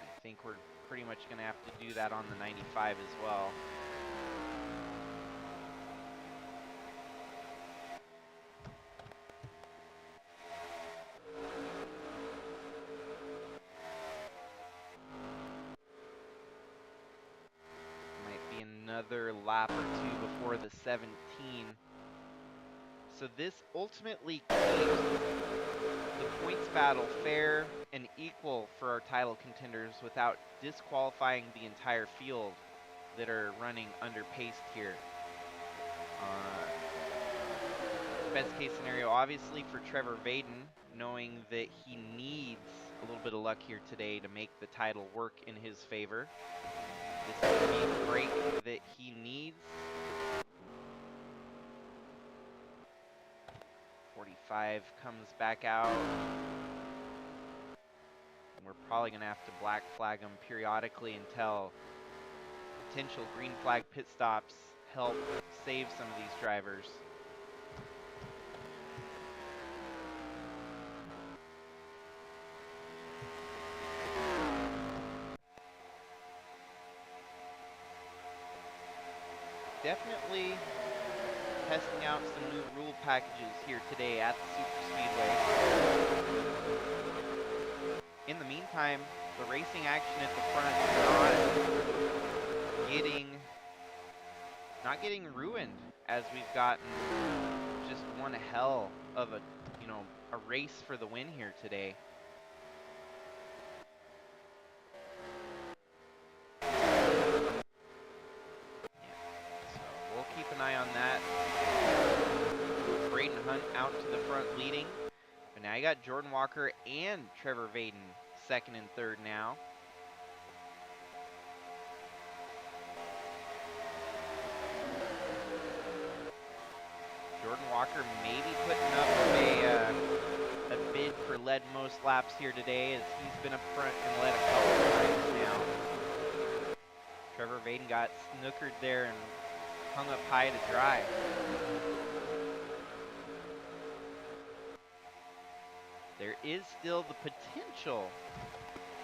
I think we're pretty much going to have to do that on the 95 as well. Might be another lap or two before the 17. So this ultimately keeps the points battle fair and equal for our title contenders without disqualifying the entire field that are running underpaced here. Best case scenario, obviously, for Trevor Vaden, knowing that he needs a little bit of luck here today to make the title work in his favor. This is the break that he needs. 45 comes back out. And we're probably going to have to black flag him periodically until potential green flag pit stops help save some of these drivers. Definitely testing out some new rule packages here today at the SuperSpeedway. In the meantime, the racing action at the front is not getting ruined, as we've gotten just one hell of a race for the win here today. We'll keep an eye on that. Braden Hunt out to the front leading. But now you got Jordan Walker and Trevor Vaden second and third now. Jordan Walker maybe putting up a bid for lead most laps here today, as he's been up front and led a couple times now. Trevor Vaden got snookered there and hung up high to dry. There is still the potential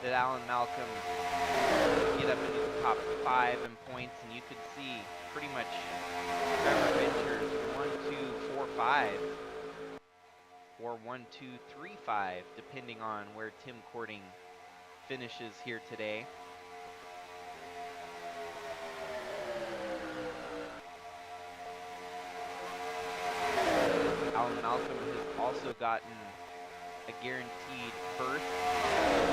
that Alan Malcolm will get up into the top 5 in points, and you could see pretty much Trevor Ventures 1, 2, 4, 5, or 1, 2, 3, 5, depending on where Tim Kourting finishes here today. Alan Malcolm has also gotten a guaranteed berth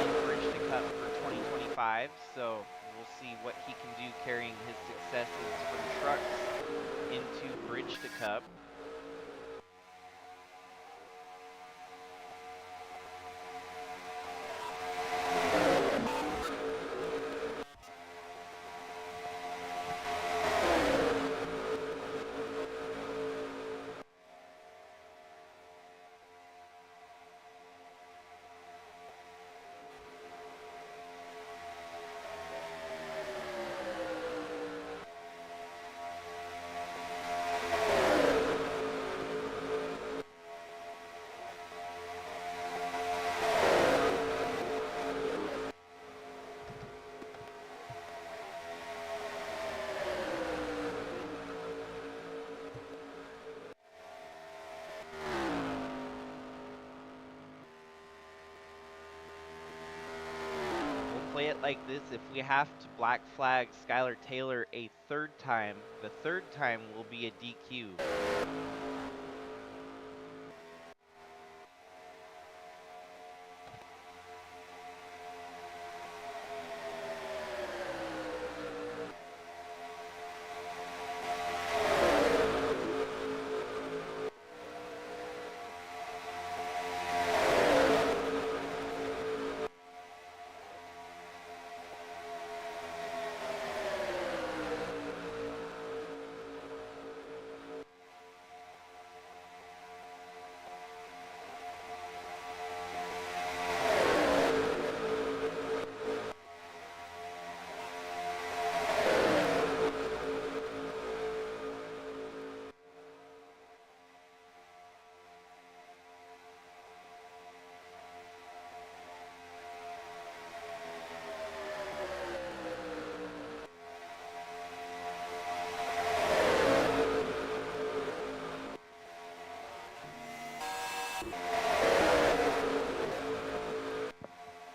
in Bridge to Cup for 2025, so we'll see what he can do carrying his successes from trucks into Bridge to Cup. Play it like this: if we have to black flag Skylar Taylor a third time, the third time will be a DQ.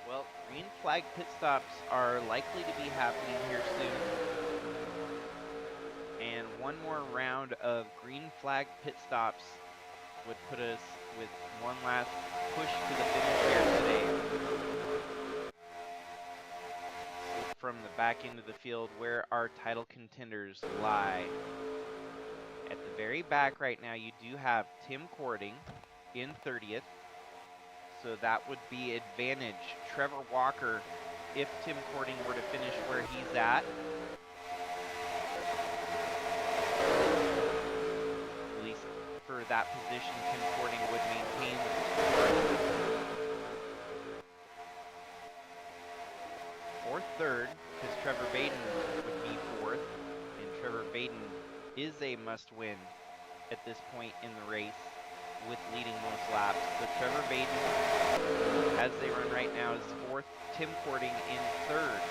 Well, green flag pit stops are likely to be happening here soon. And one more round of green flag pit stops would put us with one last push to the finish here today. From the back end of the field where our title contenders lie. At the very back right now, you do have Tim Kourting in 30th. So that would be advantage Trevor Walker if Tim Kourting were to finish where he's at. At least for that position, Tim Kourting would maintain the score. Or third, because Trevor Vaden would be fourth, and Trevor Vaden is a must-win at this point in the race with leading most laps. So Trevor Vaden, as they run right now, is fourth. Tim Kourting in third.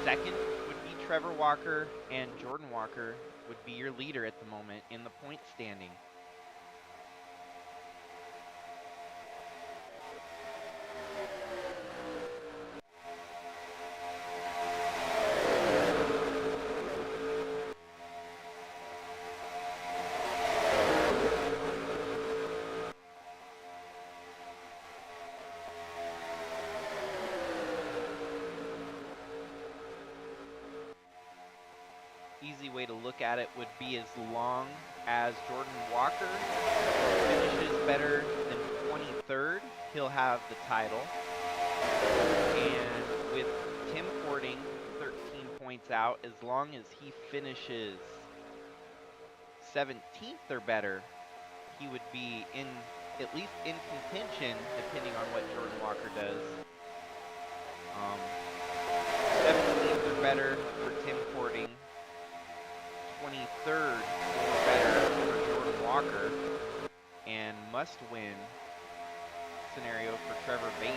Second would be Trevor Walker, and Jordan Walker would be your leader at the moment in the point standing. Easy way to look at it would be as long as Jordan Walker finishes better than 23rd, he'll have the title. And with Tim Kourting 13 points out, as long as he finishes 17th or better, he would be in at least in contention, depending on what Jordan Walker does. 17th or better for Tim Kourting. 23rd or better for Jordan Walker, and must-win scenario for Trevor Vaden.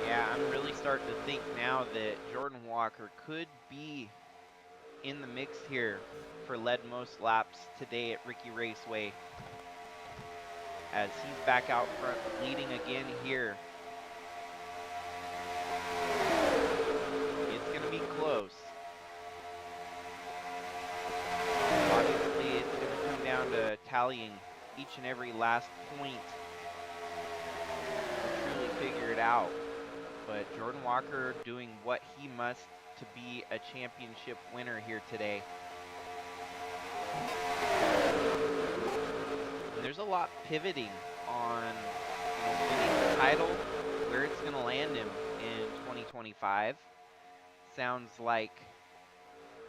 Yeah, I'm really starting to think now that Jordan Walker could be in the mix here for led most laps today at RiKi Raceway, as he's back out front leading again here. It's going to be close. Obviously, it's going to come down to tallying each and every last point to truly figure it out. But Jordan Walker doing what he must to be a championship winner here today. And there's a lot pivoting on winning the title, where it's going to land him in 2025. Sounds like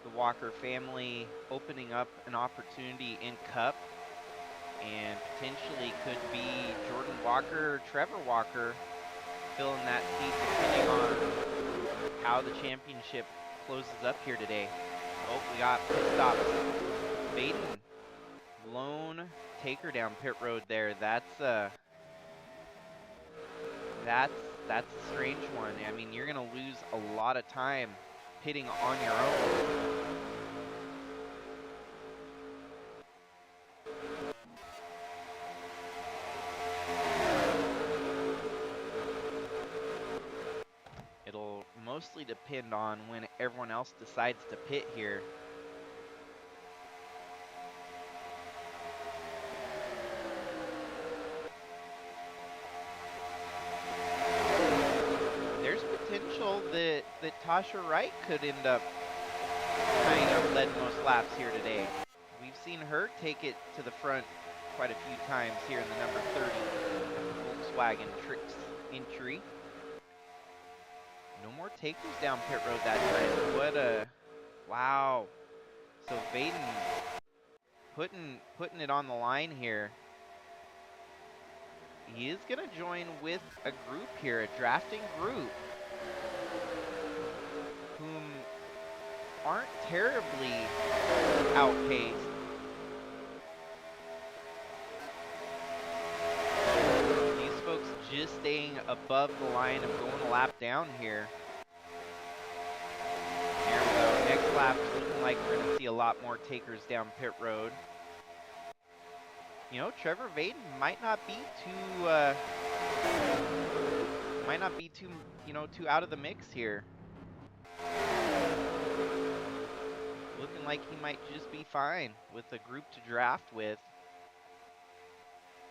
the Walker family opening up an opportunity in Cup, and potentially could be Jordan Walker or Trevor Walker filling that seat depending on how the championship closes up here today. Oh, we got pit stops. Vaden, lone taker down pit road there. That's a strange one. I mean, you're gonna lose a lot of time pitting on your own. It'll mostly depend on when everyone else decides to pit here. There's potential that Tasha Wright could end up tying up led most laps here today. We've seen her take it to the front quite a few times here in the number 30 Volkswagen Tricks entry. No more takers down pit road that time. What a wow. So Vaden putting it on the line here. He is gonna join with a group here, a drafting group, whom aren't terribly outpaced. above the line of going a lap down here. There we go. Next lap is looking like we're going to see a lot more takers down pit road. You know, Trevor Vaden might not be too, you know, too out of the mix here. Looking like he might just be fine with a group to draft with.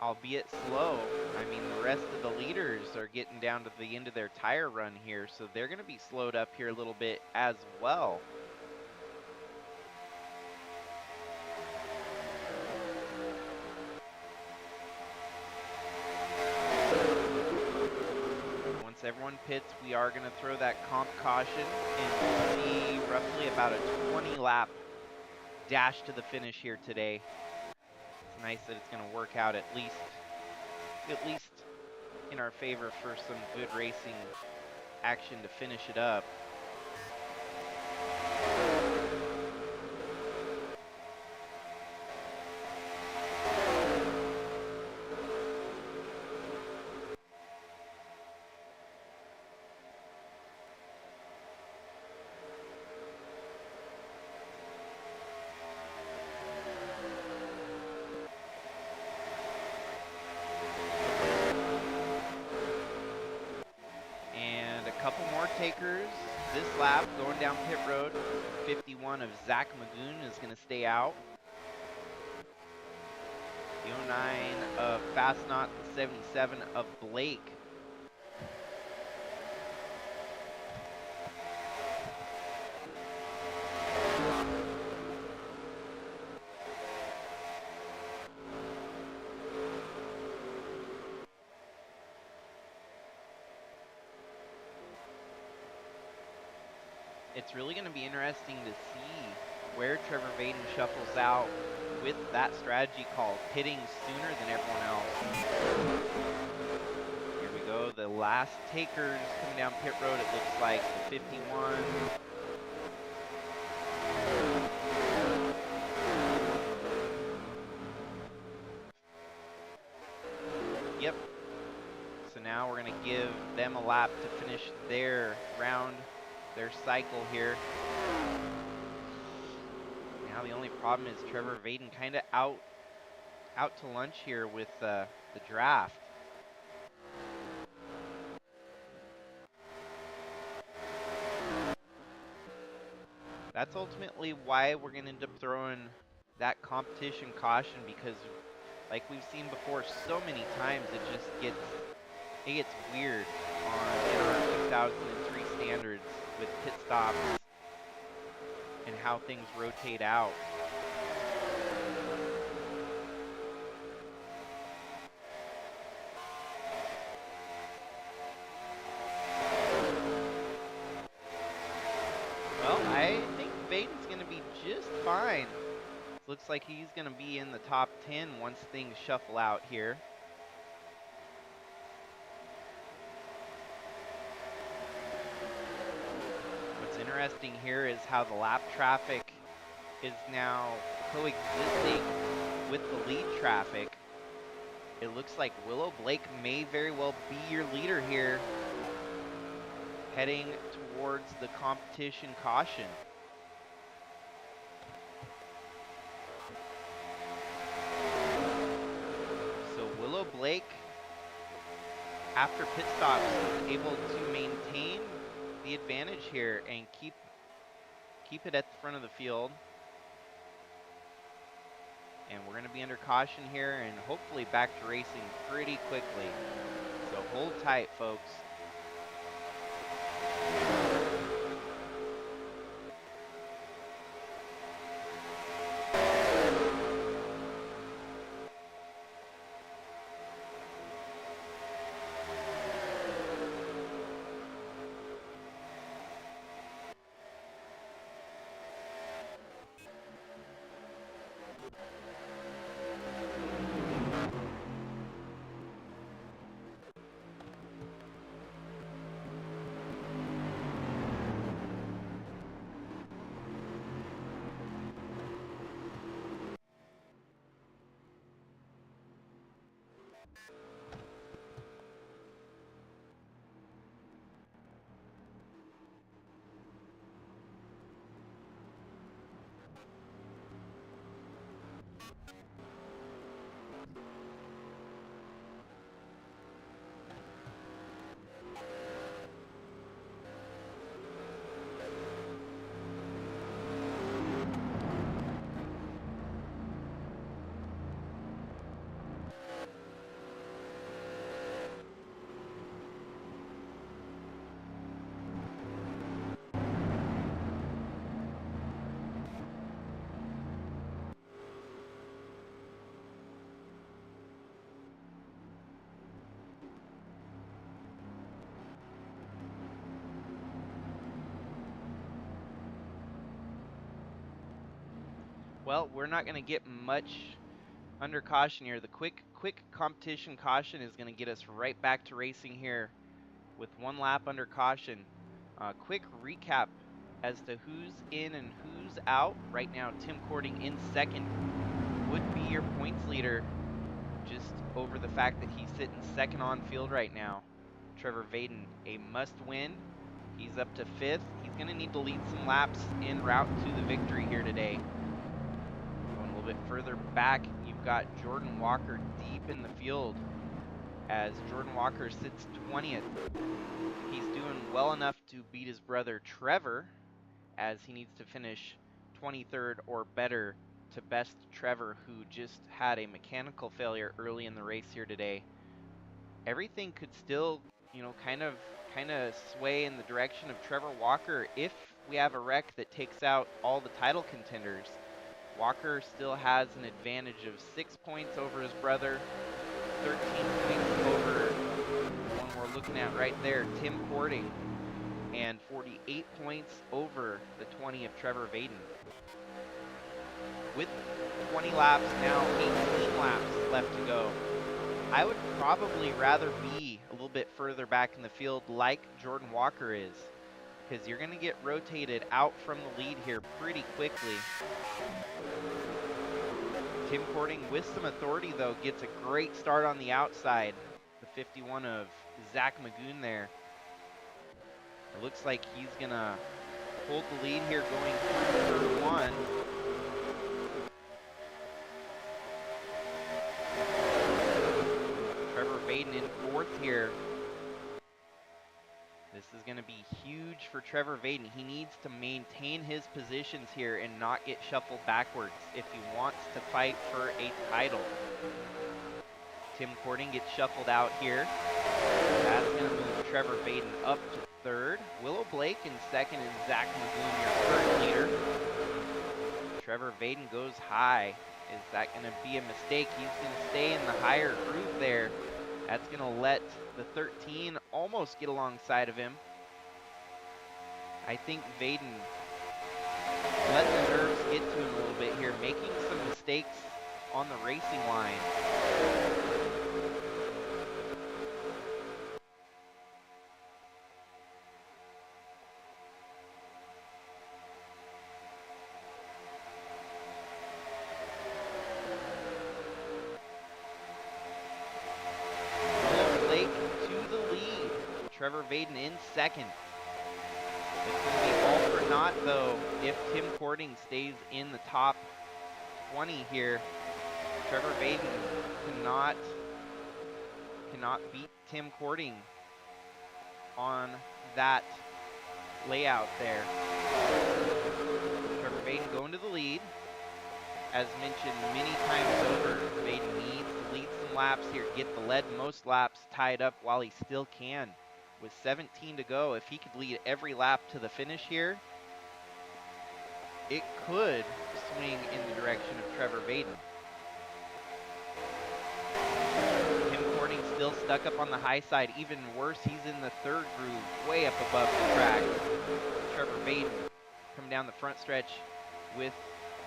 Albeit slow. I mean, the rest of the leaders are getting down to the end of their tire run here, so they're going to be slowed up here a little bit as well. Once everyone pits, we are going to throw that comp caution and see roughly about a 20-lap dash to the finish here today. It's nice that it's going to work out at least in our favor for some good racing action to finish it up. Couple more takers this lap going down pit road. 51 of Zach Magoon is going to stay out. The 09 of Fastnot, the 77 of Blake. It's really going to be interesting to see where Trevor Vaden shuffles out with that strategy call, pitting sooner than everyone else. Here we go, the last takers coming down pit road, it looks like the 51. Yep. So now we're going to give them a lap to finish their round, their cycle here. Now the only problem is Trevor Vaden kind of out to lunch here with the draft. That's ultimately why we're going to end up throwing that competition caution, because like we've seen before so many times, it gets weird in our 2003 standards with pit stops and how things rotate out. Well, I think Vaden's going to be just fine. Looks like he's going to be in the top 10 once things shuffle out here. What's interesting here is how the lap traffic is now coexisting with the lead traffic. It looks like Willow Blake may very well be your leader here, heading towards the competition caution. So Willow Blake, after pit stops, is able to maintain the advantage here and keep it at the front of the field. And we're going to be under caution here and hopefully back to racing pretty quickly. So hold tight, folks. Well, we're not going to get much under caution here. The quick competition caution is going to get us right back to racing here with 1 lap under caution. Quick recap as to who's in and who's out. Right now, Tim Kourting in second would be your points leader, just over the fact that he's sitting second on field right now. Trevor Vaden, a must win. He's up to 5th. He's going to need to lead some laps en route to the victory here today. Going a little bit further back, you've got Jordan Walker deep in the field as Jordan Walker sits 20th. He's doing well enough to beat his brother Trevor, as he needs to finish 23rd or better to best Trevor, who just had a mechanical failure early in the race here today. Everything could still, kind of sway in the direction of Trevor Walker if we have a wreck that takes out all the title contenders. Walker still has an advantage of 6 points over his brother, 13 points over the one we're looking at right there, Tim Kourting, and 48 points over the 20 of Trevor Vaden. With 20 laps now, 18 laps left to go, I would probably rather be a little bit further back in the field like Jordan Walker is, because you're going to get rotated out from the lead here pretty quickly. Tim Kourting, with some authority though, gets a great start on the outside. The 51 of Zach Magoon there. It looks like he's going to hold the lead here going through turn 1. Trevor Vaden in 4th here. This is going to be huge for Trevor Vaden. He needs to maintain his positions here and not get shuffled backwards if he wants to fight for a title. Tim Kourting gets shuffled out here. That's going to move Trevor Vaden up to 3rd. Willow Blake in 2nd, and Zach Magoon, your current leader. Trevor Vaden goes high. Is that going to be a mistake? He's going to stay in the higher groove there. That's going to let the 13 almost get alongside of him. I think Vaden let the nerves get to him a little bit here, making some mistakes on the racing line. Trevor Vaden in 2nd. It's going to be all for naught, though, if Tim Kourting stays in the top 20 here. Trevor Vaden cannot beat Tim Kourting on that layout there. Trevor Vaden going to the lead. As mentioned many times over, Vaden needs to lead some laps here, get the lead most laps tied up while he still can. With 17 to go, if he could lead every lap to the finish here, it could swing in the direction of Trevor Vaden. Tim Kourting still stuck up on the high side. Even worse, he's in the 3rd groove, way up above the track. Trevor Vaden coming down the front stretch with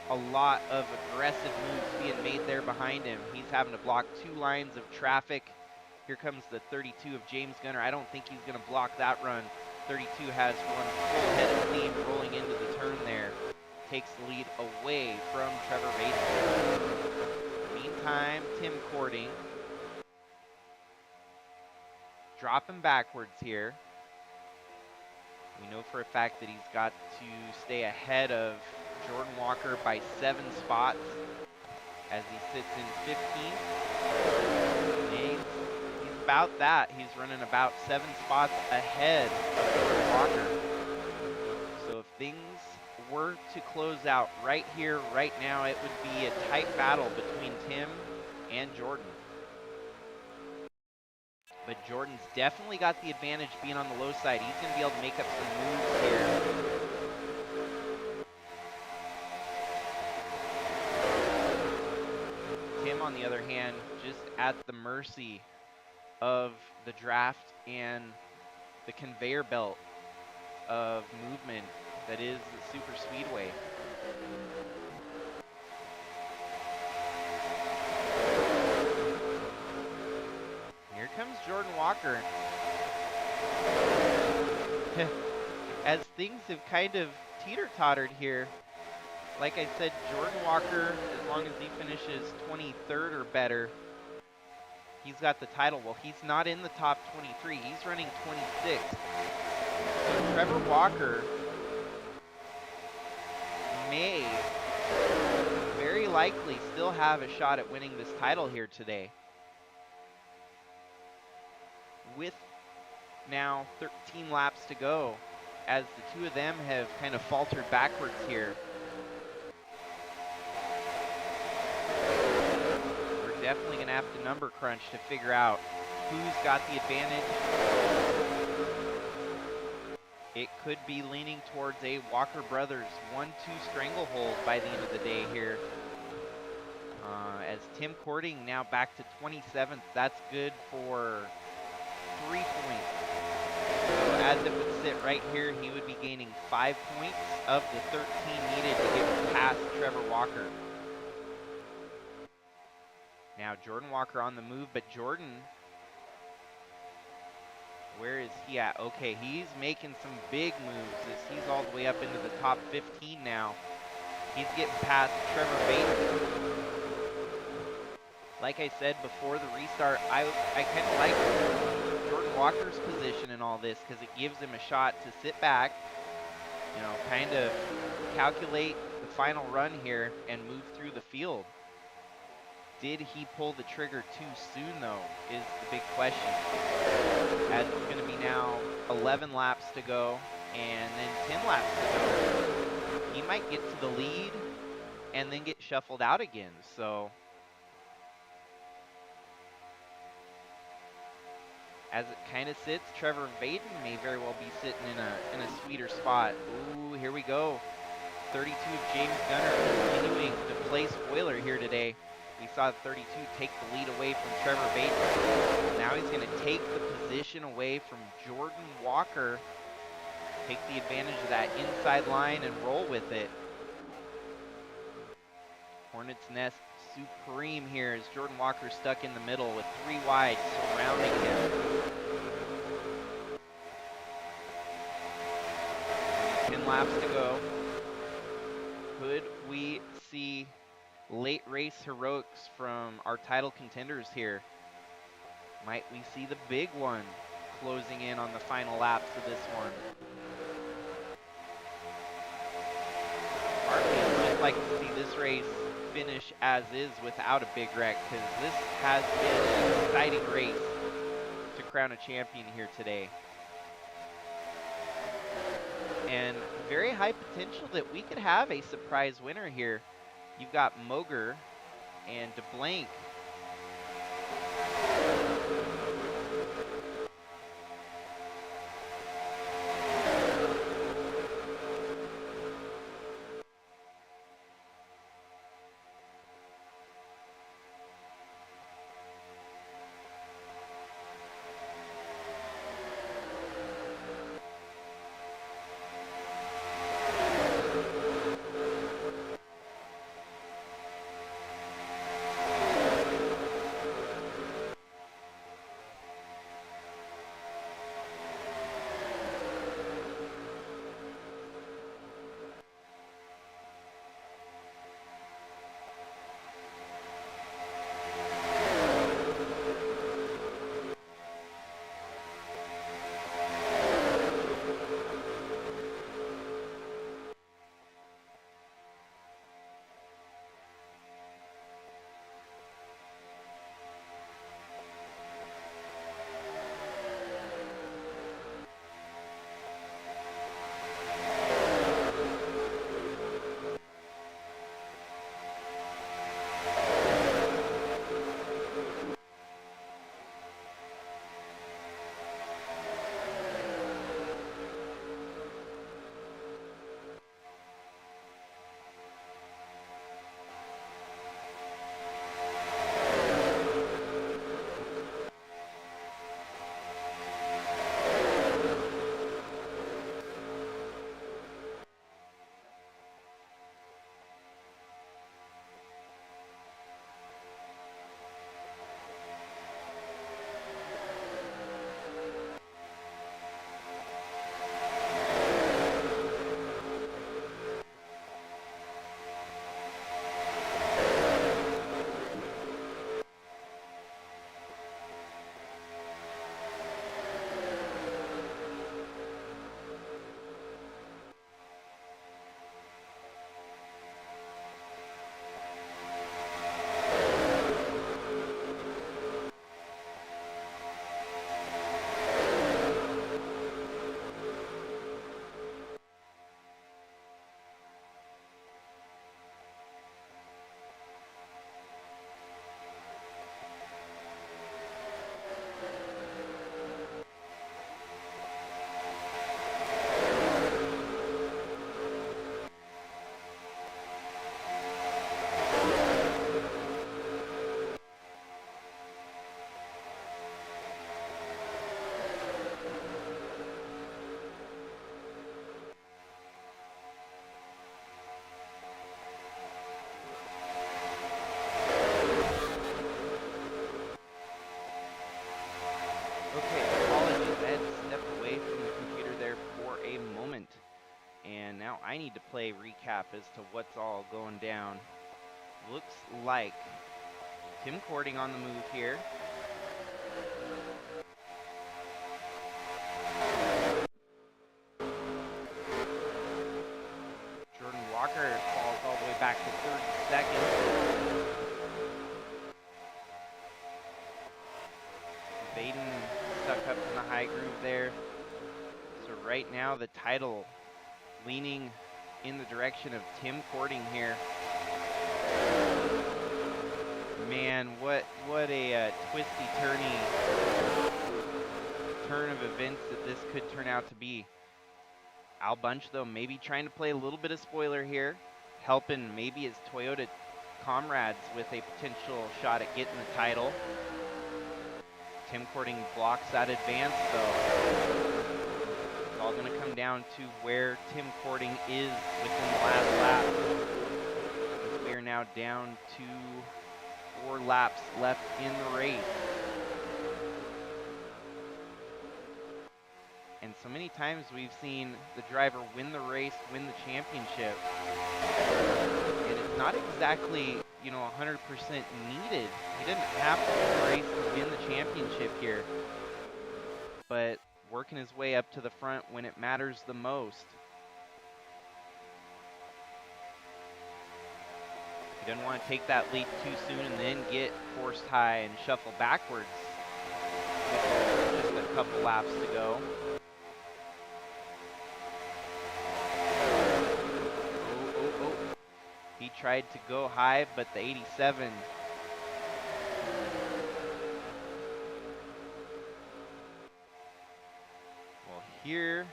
a lot of aggressive moves being made there behind him. He's having to block 2 lines of traffic. Here comes the 32 of James Gunner. I don't think he's going to block that run. 32 has one full head of steam rolling into the turn there. Takes the lead away from Trevor Vaden. Meantime, Tim Kourting dropping backwards here. We know for a fact that he's got to stay ahead of Jordan Walker by 7 spots as he sits in 15th. He's about that. He's running about 7 spots ahead of Jordan Walker. So if things were to close out right here, right now, it would be a tight battle between Tim and Jordan. But Jordan's definitely got the advantage being on the low side. He's going to be able to make up some moves here. Tim, on the other hand, just at the mercy of the draft and the conveyor belt of movement that is the SuperSpeedway. Walker. As things have kind of teeter-tottered here, like I said, Jordan Walker, as long as he finishes 23rd or better, he's got the title. Well, he's not in the top 23. He's running 26th. So Trevor Walker may very likely still have a shot at winning this title here today. With now 13 laps to go, as the two of them have kind of faltered backwards here. We're definitely going to have to number crunch to figure out who's got the advantage. It could be leaning towards a Walker Brothers 1-2 stranglehold by the end of the day here. As Tim Kourting now back to 27th, that's good for 3 points. So as it would sit right here, he would be gaining 5 points of the 13 needed to get past Trevor Walker. Now Jordan Walker on the move, but Jordan, where is he at? Okay, he's making some big moves as he's all the way up into the top 15 now. He's getting past Trevor Vaden. Like I said before the restart, I kind of like Jordan Walker's position in all this because it gives him a shot to sit back, you know, kind of calculate the final run here and move through the field. Did he pull the trigger too soon, though, is the big question. As it's going to be now 11 laps to go and then 10 laps to go. He might get to the lead and then get shuffled out again, so as it kind of sits, Trevor Vaden may very well be sitting in a sweeter spot. Ooh, here we go. 32 of James Gunner continuing to play spoiler here today. We saw 32 take the lead away from Trevor Vaden. Now he's going to take the position away from Jordan Walker. Take the advantage of that inside line and roll with it. Hornet's Nest supreme here as Jordan Walker stuck in the middle with 3 wide surrounding him. 10 laps to go. Could we see late race heroics from our title contenders here? Might we see the big one closing in on the final laps of this one? Partly, I'd like to see this race finish as is without a big wreck, because this has been an exciting race to crown a champion here today. And very high potential that we could have a surprise winner here. You've got Moger and DeBlanc. play-by-play recap as to what's all going down. Looks like Tim Kourting on the move here. Jordan Walker falls all the way back to 32nd. Vaden stuck up in the high groove there. So right now the title leaning in the direction of Tim Kourting here. Man, what a twisty-turny turn of events that this could turn out to be. Al Bunch, though, maybe trying to play a little bit of spoiler here, helping maybe his Toyota comrades with a potential shot at getting the title. Tim Kourting blocks that advance, though. It's all going to come down to where Tim Kourting is within the last lap. As we are now down to 4 laps left in the race. And so many times we've seen the driver win the race, win the championship. And it's not exactly, 100% needed. He didn't have to win the race to win the championship here. But working his way up to the front when it matters the most. He didn't want to take that leap too soon and then get forced high and shuffle backwards with just a couple laps to go. He tried to go high, but the 87. Well, here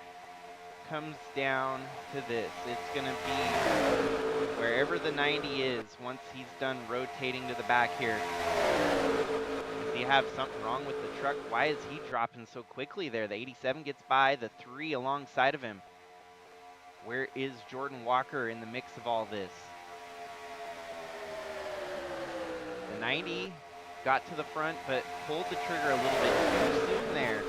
comes down to this. It's going to be wherever the 90 is once he's done rotating to the back here. Does he have something wrong with the truck? Why is he dropping so quickly there? The 87 gets by, the 3 alongside of him. Where is Jordan Walker in the mix of all this? The 90 got to the front, but pulled the trigger a little bit too soon there.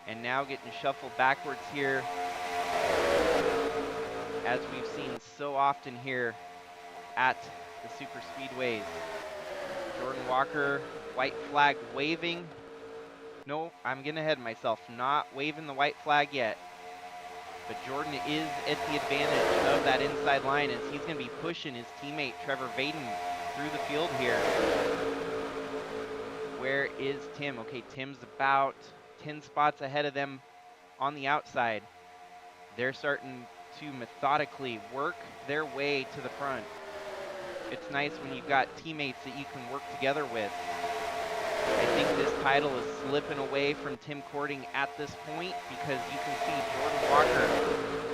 And now getting shuffled backwards here, as we've seen so often here at the SuperSpeedways. Jordan Walker, white flag waving. No, I'm getting ahead of myself. Not waving the white flag yet. But Jordan is at the advantage of that inside line as he's going to be pushing his teammate Trevor Vaden through the field here. Where is Tim? Okay, Tim's about 10 spots ahead of them on the outside. They're starting to methodically work their way to the front. It's nice when you've got teammates that you can work together with. I think this title is slipping away from Tim Kourting at this point because you can see Jordan Walker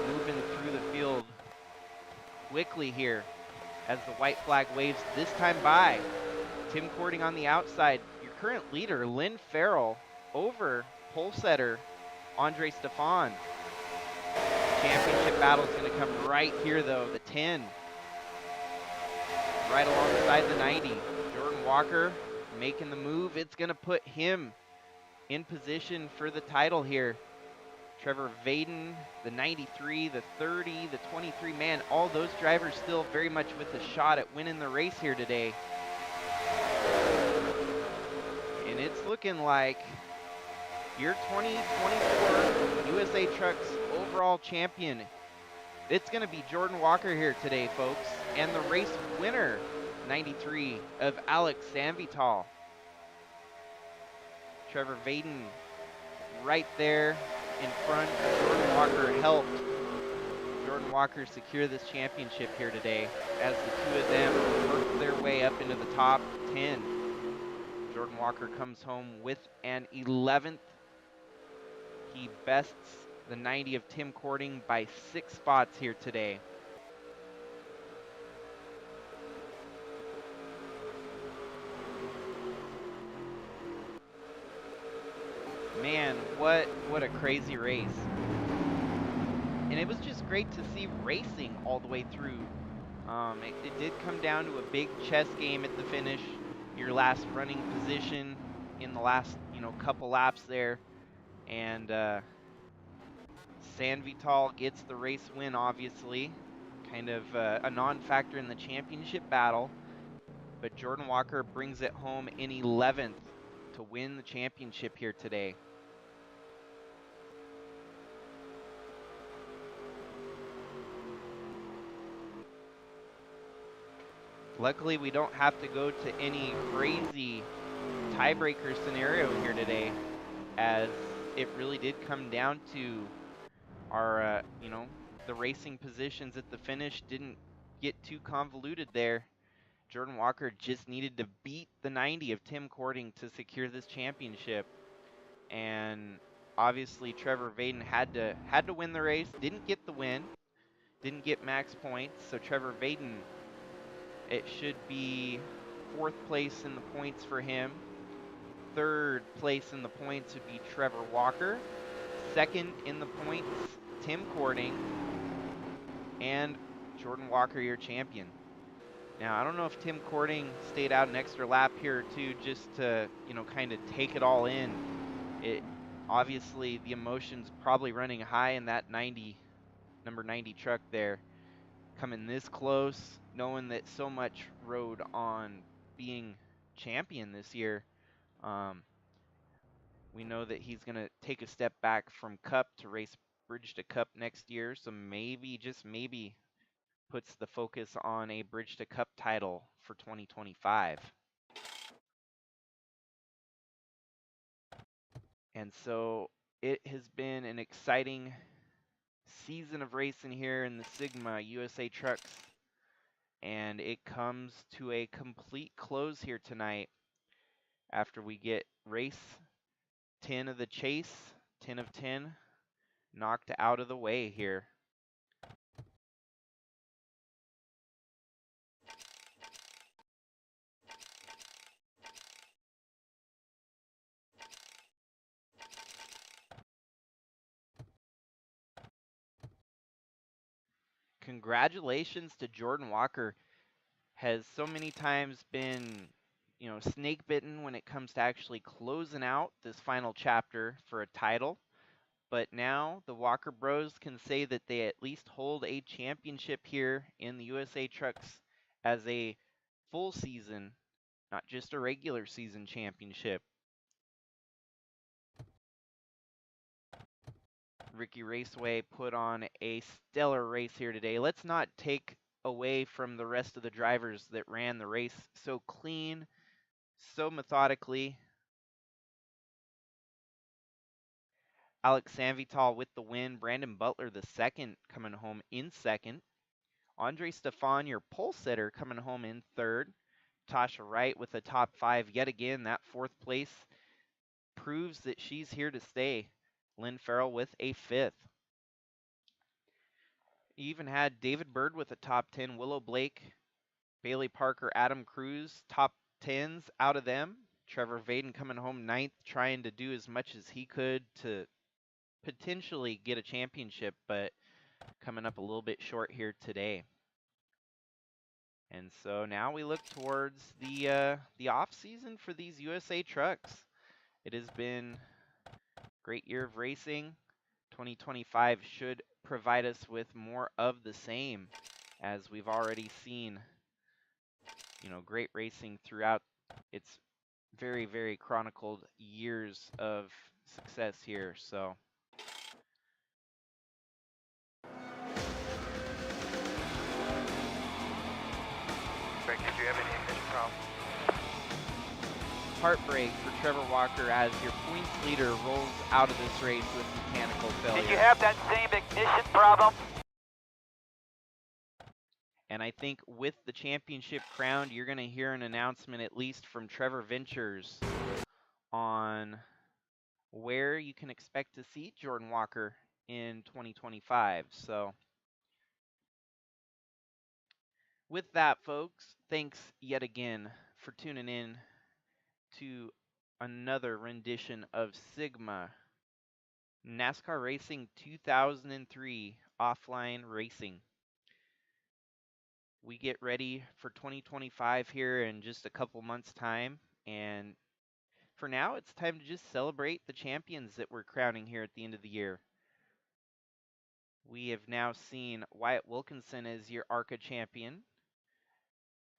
moving through the field quickly here as the white flag waves this time by. Tim Kourting on the outside. Your current leader, Lynn Farrell, over pole setter Andre Stefan. Championship battle is going to come right here, though. The 10. Right alongside the 90. Jordan Walker making the move. It's going to put him in position for the title here. Trevor Vaden, the 93, the 30, the 23. Man, all those drivers still very much with a shot at winning the race here today. And it's looking like your 2024 USA Trucks overall champion. It's going to be Jordan Walker here today, folks. And the race winner, 93, of Alex Sanvital. Trevor Vaden right there in front. Jordan Walker helped Jordan Walker secure this championship here today as the two of them work their way up into the top 10. Jordan Walker comes home with an 11th. He bests the 90 of Tim Kourting by 6 spots here today. Man, what a crazy race. And it was just great to see racing all the way through. It did come down to a big chess game at the finish. Your last running position in the last, couple laps there. And Sanvital gets the race win, obviously. Kind of a non-factor in the championship battle. But Jordan Walker brings it home in 11th to win the championship here today. Luckily, we don't have to go to any crazy tiebreaker scenario here today, as it really did come down to our, the racing positions at the finish didn't get too convoluted there. Jordan Walker just needed to beat the 90 of Tim Kourting to secure this championship. And obviously Trevor Vaden had to win the race, didn't get the win, didn't get max points. So Trevor Vaden, it should be 4th place in the points for him. 3rd place in the points would be Trevor Walker. 2nd in the points, Tim Kourting. And Jordan Walker, your champion. Now, I don't know if Tim Kourting stayed out an extra lap here or two just to, kind of take it all in. Obviously, the emotions probably running high in that number 90 truck there. Coming this close, knowing that so much rode on being champion this year. We know that he's going to take a step back from Cup to race Bridge to Cup next year. So maybe, just maybe, puts the focus on a Bridge to Cup title for 2025. And so it has been an exciting season of racing here in the Sigma USA Trucks. And it comes to a complete close here tonight after we get race 10 of the chase, 10 of 10, knocked out of the way here. Congratulations to Jordan Walker. Has so many times been, snake bitten when it comes to actually closing out this final chapter for a title. But now the Walker Bros can say that they at least hold a championship here in the USA Trucks as a full season, not just a regular season championship. RiKi Raceway put on a stellar race here today. Let's not take away from the rest of the drivers that ran the race so clean, so methodically. Alex Sanvital with the win. Brandon Butler the second, coming home in 2nd. Andre Stefan, your pole setter, coming home in 3rd. Tasha Wright with a top 5 yet again. That 4th place proves that she's here to stay. Lynn Farrell with a 5th. You even had David Bird with a top 10. Willow Blake, Bailey Parker, Adam Cruz, top 10s out of them. Trevor Vaden coming home 9th, trying to do as much as he could to potentially get a championship, but coming up a little bit short here today. And so now we look towards the off season for these USA trucks. It has been a great year of racing. 2025 should provide us with more of the same, as we've already seen, great racing throughout its very, very chronicled years of success here. So Greg, did you have any ignition problem? heartbreak for Trevor Walker as your points leader rolls out of this race with mechanical failure. Did you have that same ignition problem? And I think with the championship crowned, you're going to hear an announcement, at least from Trevor Ventures, on where you can expect to see Jordan Walker in 2025. So with that, folks, thanks yet again for tuning in to another rendition of Sigma NASCAR Racing 2003 offline racing. We get ready for 2025 here in just a couple months' time, and for now it's time to just celebrate the champions that we're crowning here at the end of the year. We have now seen Wyatt Wilkinson as your ARCA champion.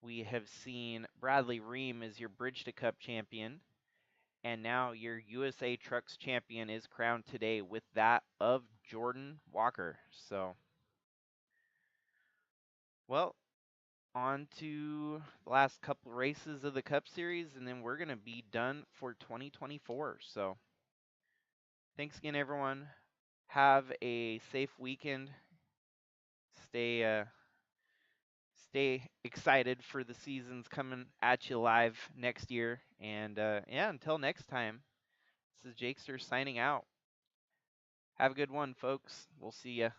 We have seen Bradley Ream as your Bridge to Cup champion. And now your USA Trucks champion is crowned today with that of Jordan Walker. So, well, on to the last couple races of the Cup Series, and then we're going to be done for 2024. So, thanks again, everyone. Have a safe weekend. Stay excited for the seasons coming at you live next year. And yeah, until next time, this is Jakester signing out. Have a good one, folks. We'll see ya.